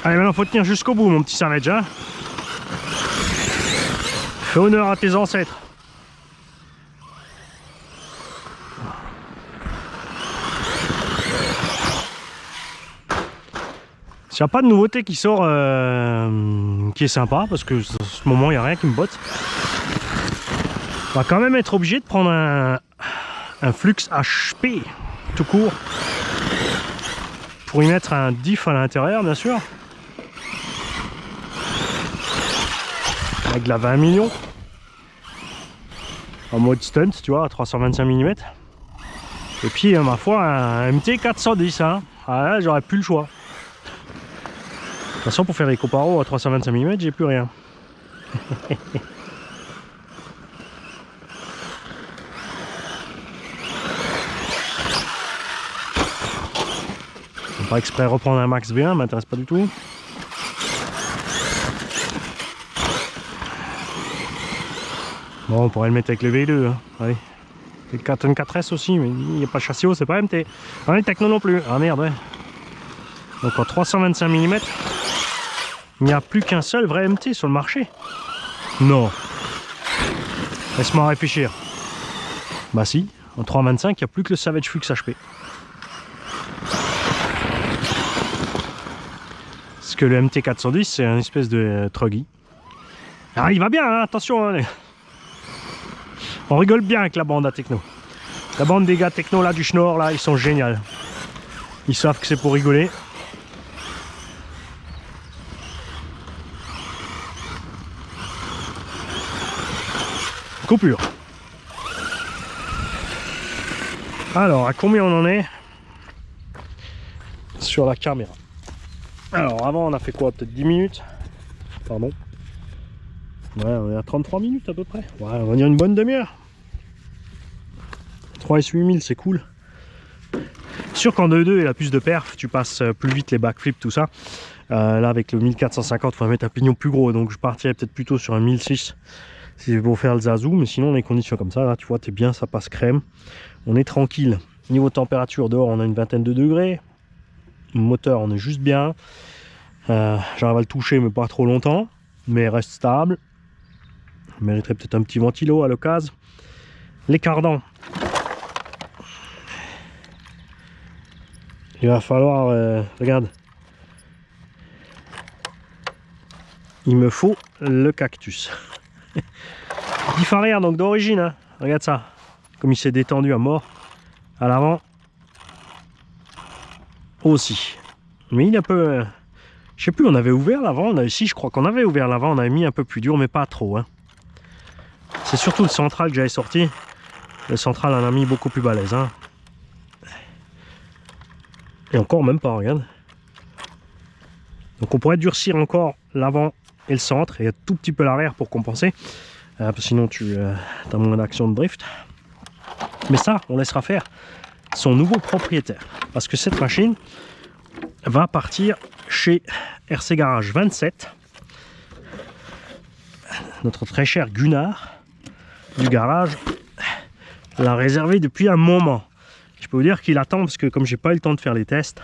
Allez, maintenant faut tenir jusqu'au bout, mon petit Savage. Hein. Fais honneur à tes ancêtres. S'il n'y a pas de nouveauté qui sort, qui est sympa, parce que en ce moment il n'y a rien qui me botte, on va quand même être obligé de prendre un flux HP tout court pour y mettre un diff à l'intérieur, bien sûr. Avec de la 20 millions en mode stunt, tu vois, à 325 mm. Et puis ma foi un MT 410, hein. Ah, là j'aurais plus le choix. De toute façon pour faire les comparos à 325 mm j'ai plus rien. Pas exprès reprendre un max V1, m'intéresse pas du tout. Bon, on pourrait le mettre avec le V2. Hein. Allez. Le 4S aussi, mais il n'y a pas de châssis haut, c'est pas MT. Ah, les Techno non plus. Ah merde, ouais. Donc en 325 mm, il n'y a plus qu'un seul vrai MT sur le marché. Non. Laisse-moi réfléchir. Bah si, en 325, il n'y a plus que le Savage Flux HP. Parce que le MT 410, c'est un espèce de truggy. Ah, il va bien, hein, attention. Hein, on rigole bien avec la bande à techno. La bande des gars techno là du Schnorr là, ils sont géniaux. Ils savent que c'est pour rigoler. Coupure. Alors, à combien on en est sur la caméra? Alors avant on a fait quoi? Peut-être 10 minutes. Pardon. Ouais, on est à 33 minutes à peu près. Ouais, on va dire une bonne demi-heure. 3 S 8000 c'est cool. Sûr qu'en 2.2 et la puce de perf, tu passes plus vite les backflips, tout ça. Là avec le 1450, il faut mettre un pignon plus gros, donc je partirais peut-être plutôt sur un 1006 si c'est pour faire le zazou, mais sinon les conditions comme ça, là tu vois, t'es bien, ça passe crème. On est tranquille. Niveau température, dehors on a une vingtaine de degrés. Moteur, on est juste bien. J'arrive à le toucher, mais pas trop longtemps. Mais reste stable. On mériterait peut-être un petit ventilo à l'occasion. Les cardans. Il va falloir... regarde. Il me faut le cactus. Diff arrière donc d'origine, hein. Regarde ça. Comme il s'est détendu à mort. À l'avant. Aussi. Mais il est un peu... je sais plus, on avait ouvert l'avant. Si, je crois qu'on avait ouvert l'avant. On avait mis un peu plus dur, mais pas trop. Hein. C'est surtout le central que j'avais sorti. Le central en a mis beaucoup plus balèze. Hein. Et encore même pas, regarde. Donc on pourrait durcir encore l'avant et le centre et un tout petit peu l'arrière pour compenser. Parce que sinon tu as moins d'action de drift. Mais ça, on laissera faire son nouveau propriétaire. Parce que cette machine va partir chez RC Garage 27. Notre très cher Gunnar du garage l'a réservé depuis un moment. Je peux vous dire qu'il attend parce que comme j'ai pas eu le temps de faire les tests,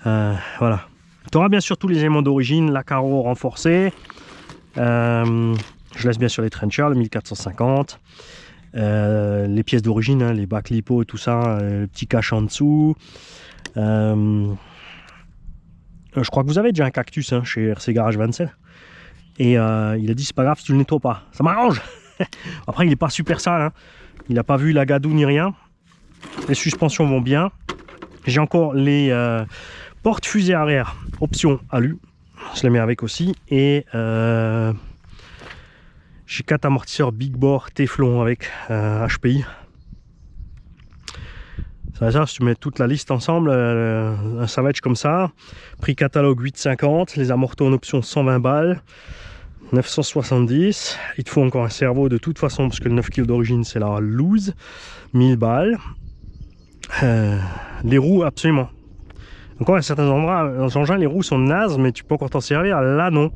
voilà. Tu auras bien sûr tous les éléments d'origine, la carreau renforcée. Je laisse bien sûr les trenchers, le 1450. Les pièces d'origine, hein, les bacs lipo et tout ça, le petit cache en dessous. Je crois que vous avez déjà un cactus hein, chez RC Garage 27. Et il a dit c'est pas grave si tu le nettoies pas. Ça m'arrange. Après il est pas super sale. Hein. Il n'a pas vu la gadoue ni rien. Les suspensions vont bien. J'ai encore les portes fusées arrière, option alu. Je les mets avec aussi. Et j'ai 4 amortisseurs Big Bore Teflon avec HPI. Ça, si tu mets toute la liste ensemble, un Savage comme ça, prix catalogue 8,50, les amortos en option 120 balles, 970. Il te faut encore un servo de toute façon, parce que le 9 kg d'origine c'est la loose, 1000 balles. Les roues, absolument. Encore à certains endroits, dans l'engin, les roues sont nazes, mais tu peux encore t'en servir. Là, non.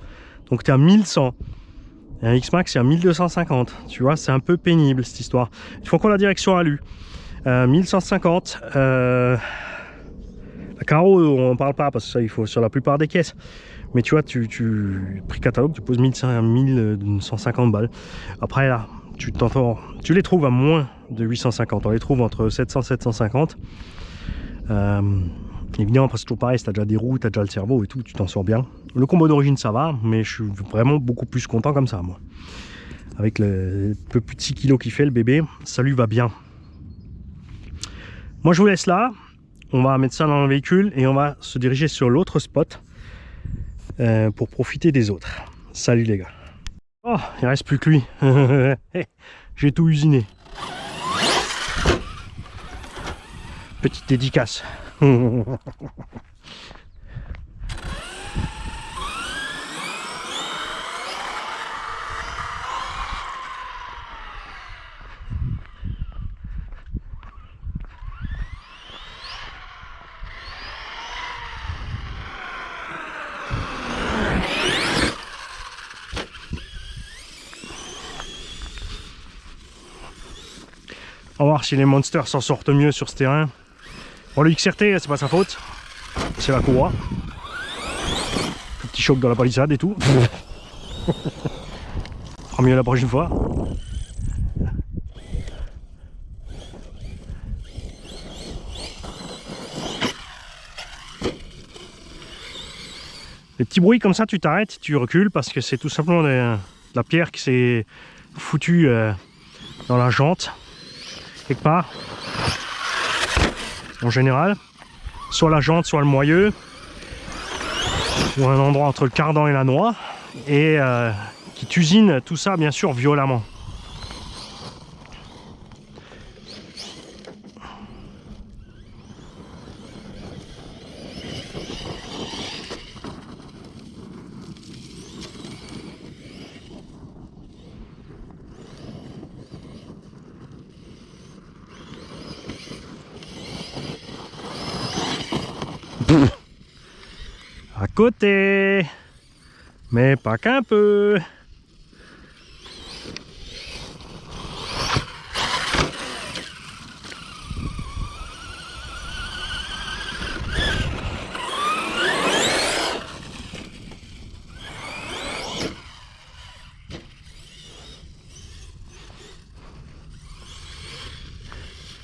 Donc tu es à 1100. Et un X-Max, c'est à 1250. Tu vois, c'est un peu pénible cette histoire. Il faut encore la direction alu. 1150. La carreau, on n'en parle pas parce que ça, il faut sur la plupart des caisses. Mais tu vois, prix catalogue, tu poses 1150 balles. Après, là, tu les trouves à moins de 850. On les trouve entre 700 et 750. Évidemment, parce que c'est toujours pareil, si tu as déjà des roues, tu as déjà le cerveau et tout, tu t'en sors bien. Le combo d'origine, ça va, mais je suis vraiment beaucoup plus content comme ça, moi. Avec le peu plus de 6 kg qu'il fait, le bébé, ça lui va bien. Moi, je vous laisse là. On va mettre ça dans le véhicule et on va se diriger sur l'autre spot pour profiter des autres. Salut les gars. Oh, il reste plus que lui. J'ai tout usiné. Petite dédicace. On va voir si les monsters s'en sortent mieux sur ce terrain. Bon, le XRT, c'est pas sa faute. C'est la courroie. Petit choc dans la palissade et tout. Fera mieux la prochaine fois. Les petits bruits comme ça, tu t'arrêtes, tu recules parce que c'est tout simplement de la pierre qui s'est foutue dans la jante. Quelque part. En général. Soit la jante, soit le moyeu. Ou un endroit entre le cardan et la noix. Et qui t'usine tout ça, bien sûr, violemment. À côté. Mais pas qu'un peu.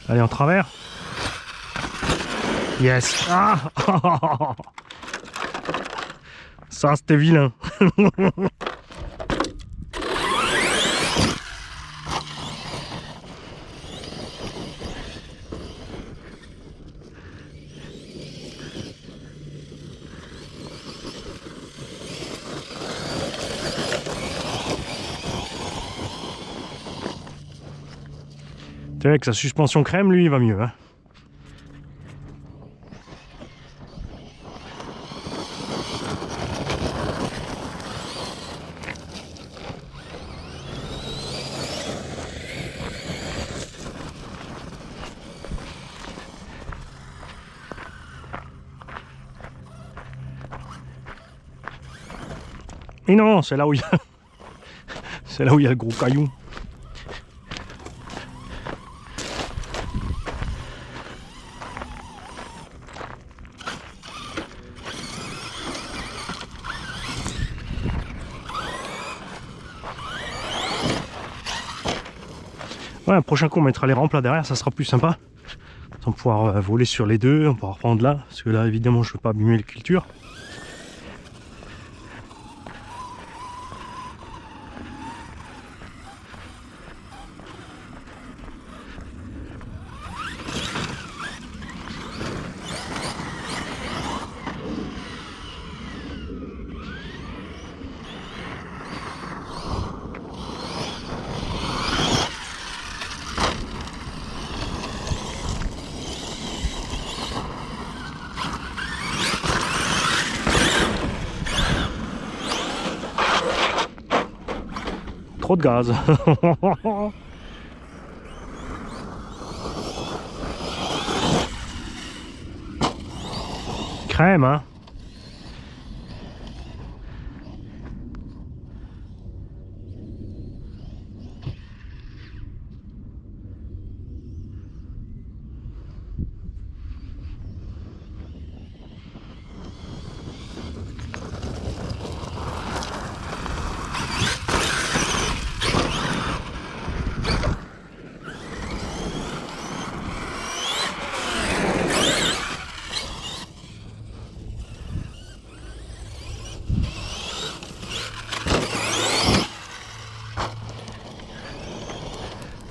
Allez, en travers. Yes. Ah. Ça, c'était vilain. Avec sa suspension crème, lui, il va mieux. Hein. Et non, c'est là où il y a... c'est là où il y a le gros caillou. Ouais, un prochain coup on mettra les rampes là derrière, ça sera plus sympa. On va pouvoir voler sur les deux, on pourra reprendre là, parce que là évidemment je ne veux pas abîmer les cultures. Trop de gaz. Crème, hein.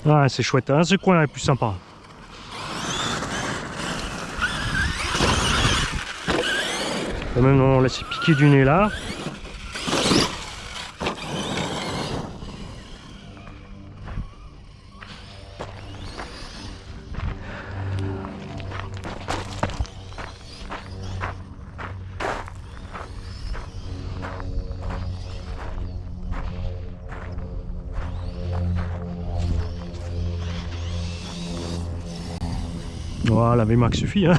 Ouais, c'est chouette, hein, ce coin est plus sympa. Quand même, on laisse piquer du nez là. Voilà, la VMAX suffit. Hein.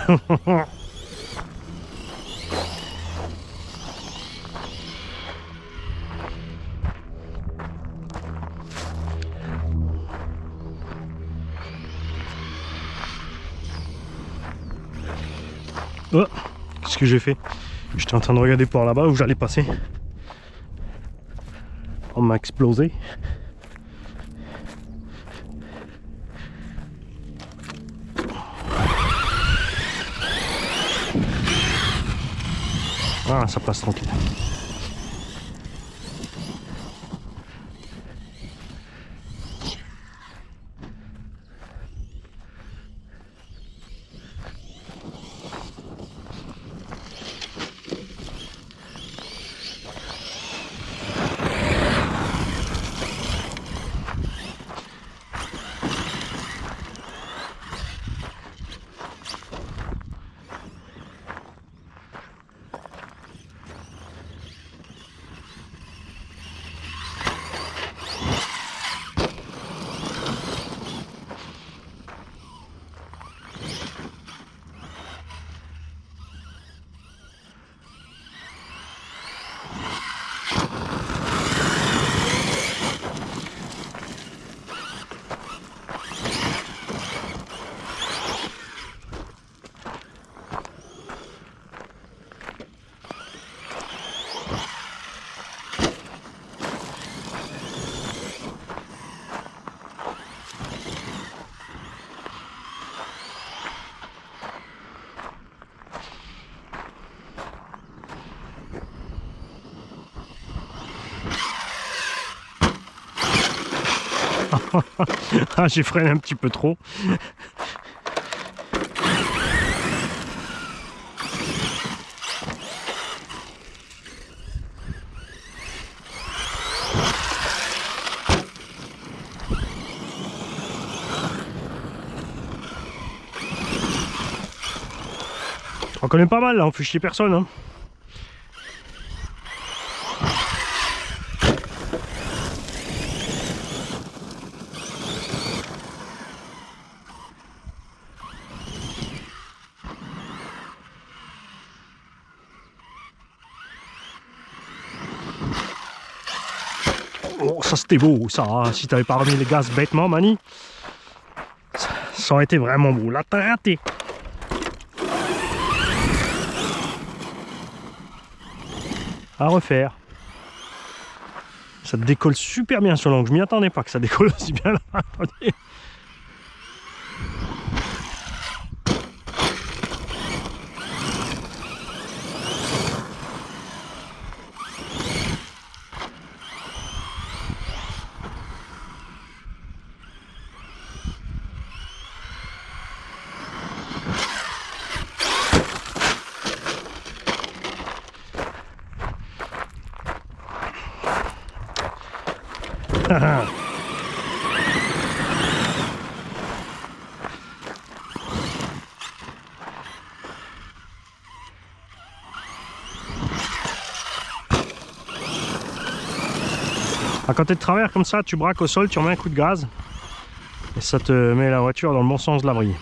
Oh, qu'est-ce que j'ai fait? J'étais en train de regarder par là-bas où j'allais passer. On m'a explosé. Ah, ça passe tranquille. Ah, j'ai freiné un petit peu trop. On connaît pas mal là, on fait chier personne. Hein. Oh, ça c'était beau, ça. Si t'avais pas remis les gaz bêtement, Mani, ça aurait été vraiment beau. Là, t'as raté. À refaire. Ça décolle super bien sur l'angle. Je m'y attendais pas que ça décolle aussi bien là. Quand tu es de travers comme ça, tu braques au sol, tu remets un coup de gaz et ça te met la voiture dans le bon sens de la brille.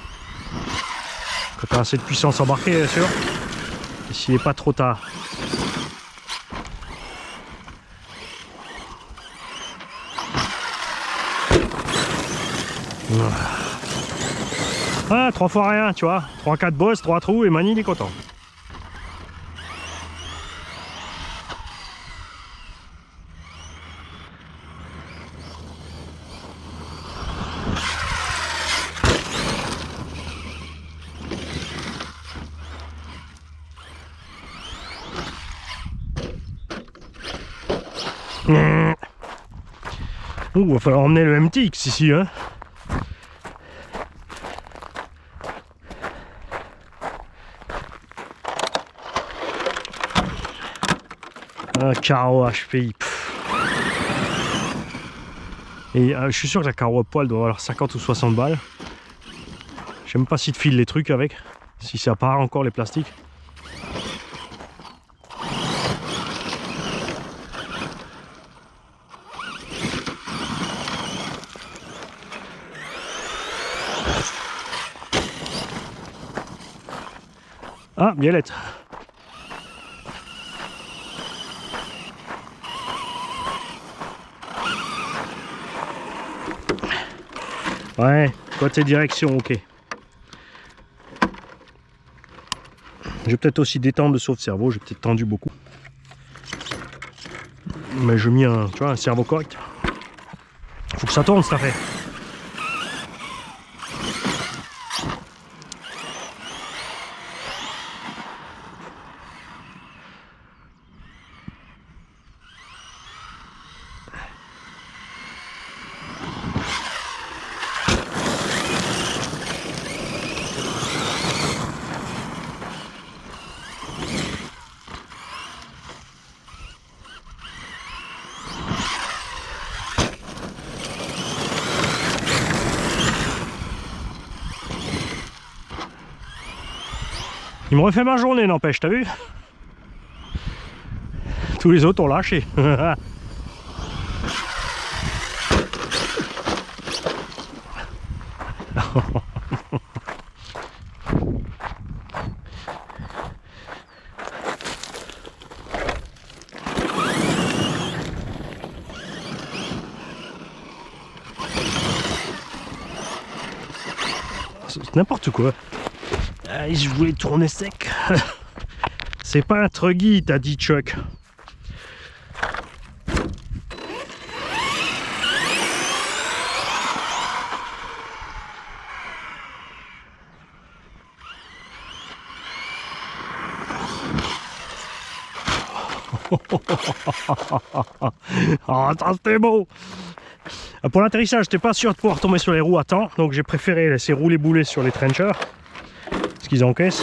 Quand tu as assez de puissance embarquée, bien sûr, et s'il n'est pas trop tard. Ah, 3 fois rien, tu vois. 3-4 bosses, 3 trous et Mani il est content. Ouh, va falloir emmener le MTX ici, hein. Un carreau HPI. Et je suis sûr que la carreau à poil doit avoir 50 ou 60 balles. Je sais même pas si tu files les trucs avec, si ça part encore les plastiques. Ah, Violette. Ouais, côté direction, ok. Je vais peut-être aussi détendre le sauve-cerveau, j'ai peut-être tendu beaucoup. Mais j'ai mis un, tu vois, un cerveau correct. Faut que ça tourne cette affaire. Il me refait ma journée, n'empêche, t'as vu? Tous les autres ont lâché. C'est n'importe quoi. Je voulais tourner sec. C'est pas un truggy, t'as dit Chuck. Oh, ça c'était beau. Pour l'atterrissage, j'étais pas sûr de pouvoir tomber sur les roues à temps, donc j'ai préféré laisser rouler bouler sur les trenchers, parce qu'ils encaissent.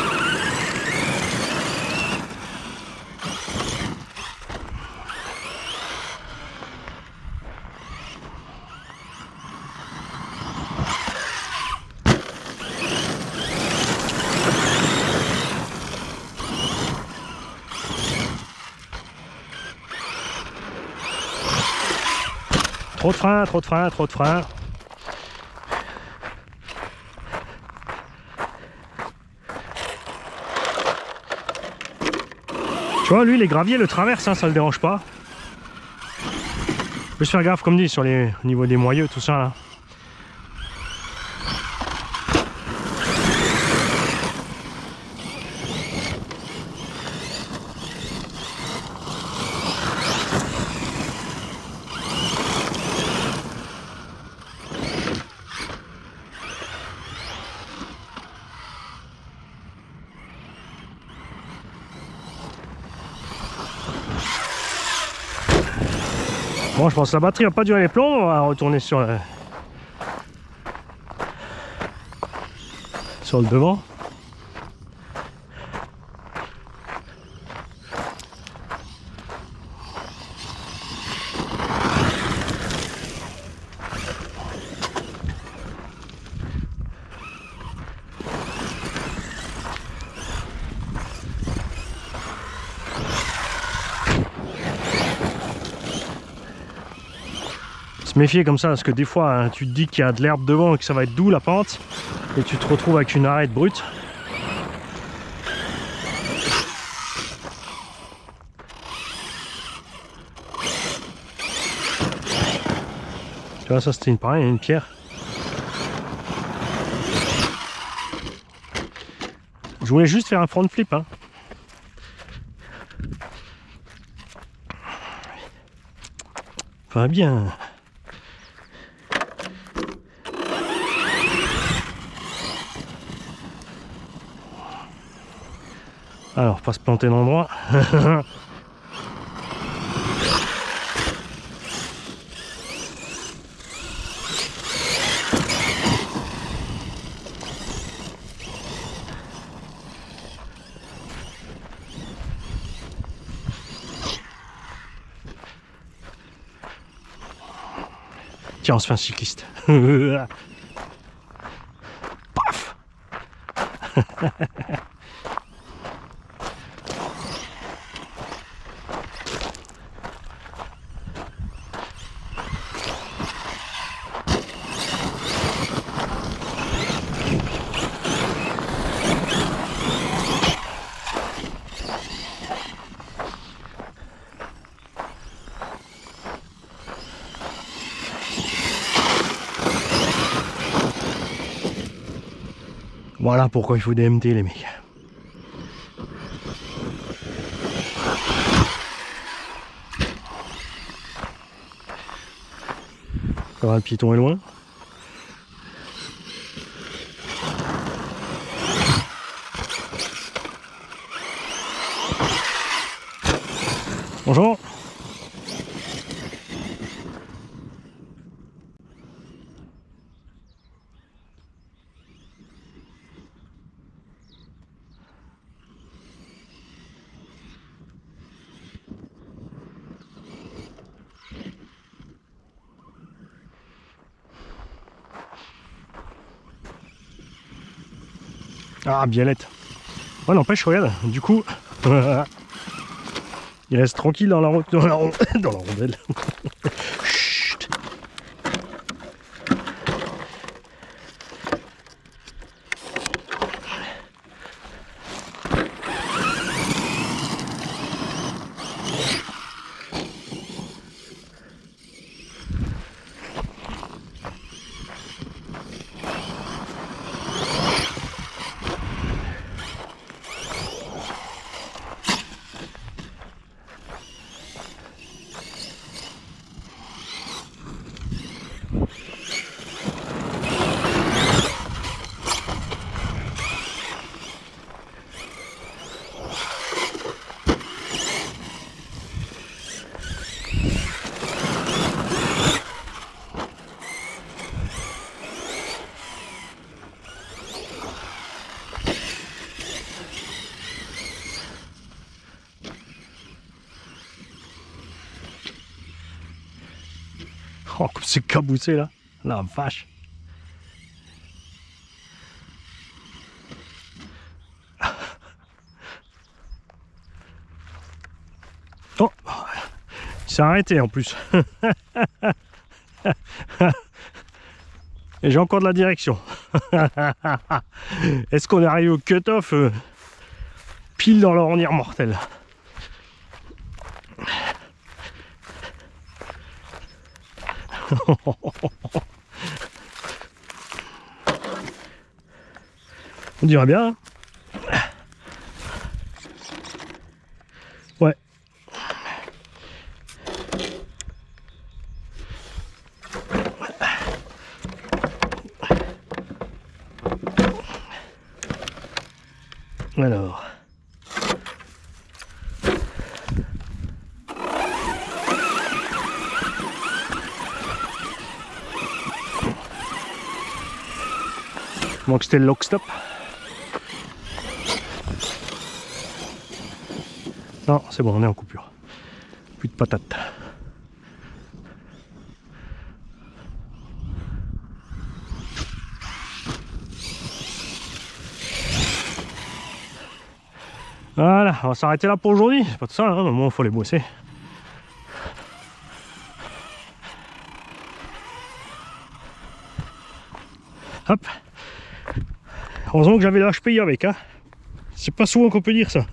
Trop de frein, trop de frein, trop de frein. Tu vois, lui, les graviers le traversent, hein, ça le dérange pas. Juste faire gaffe, comme dit, sur les au niveau des moyeux, tout ça là. Bon, je pense que la batterie va pas durer les plombs, on va retourner sur le devant. Se méfier comme ça, parce que des fois hein, tu te dis qu'il y a de l'herbe devant et que ça va être doux la pente, et tu te retrouves avec une arête brute. Tu vois, ça c'était pareil, une pierre. Je voulais juste faire un front flip, hein. Ça va bien. Alors, pas se planter d'endroit. Tiens, on se fait un cycliste. Paf. Voilà pourquoi il faut des MT les mecs. Ça va, le piéton est loin. Bonjour. Ah, biellette. Ouais, n'empêche, regarde, du coup, il reste tranquille dans la rondelle. Chut. Oh, comme c'est caboussé là. La vache. Oh, il s'est arrêté en plus. Et j'ai encore de la direction. Est-ce qu'on est arrivé au cut-off pile dans l'ornière mortelle? On dirait bien. Hein. Ouais. Alors. Donc c'était le lock stop. Non, c'est bon, on est en coupure. Plus de patates. Voilà, on va s'arrêter là pour aujourd'hui. C'est pas tout ça, hein, au moins il faut les bosser. Hop. Heureusement que j'avais l'HPI avec, hein. C'est pas souvent qu'on peut dire ça.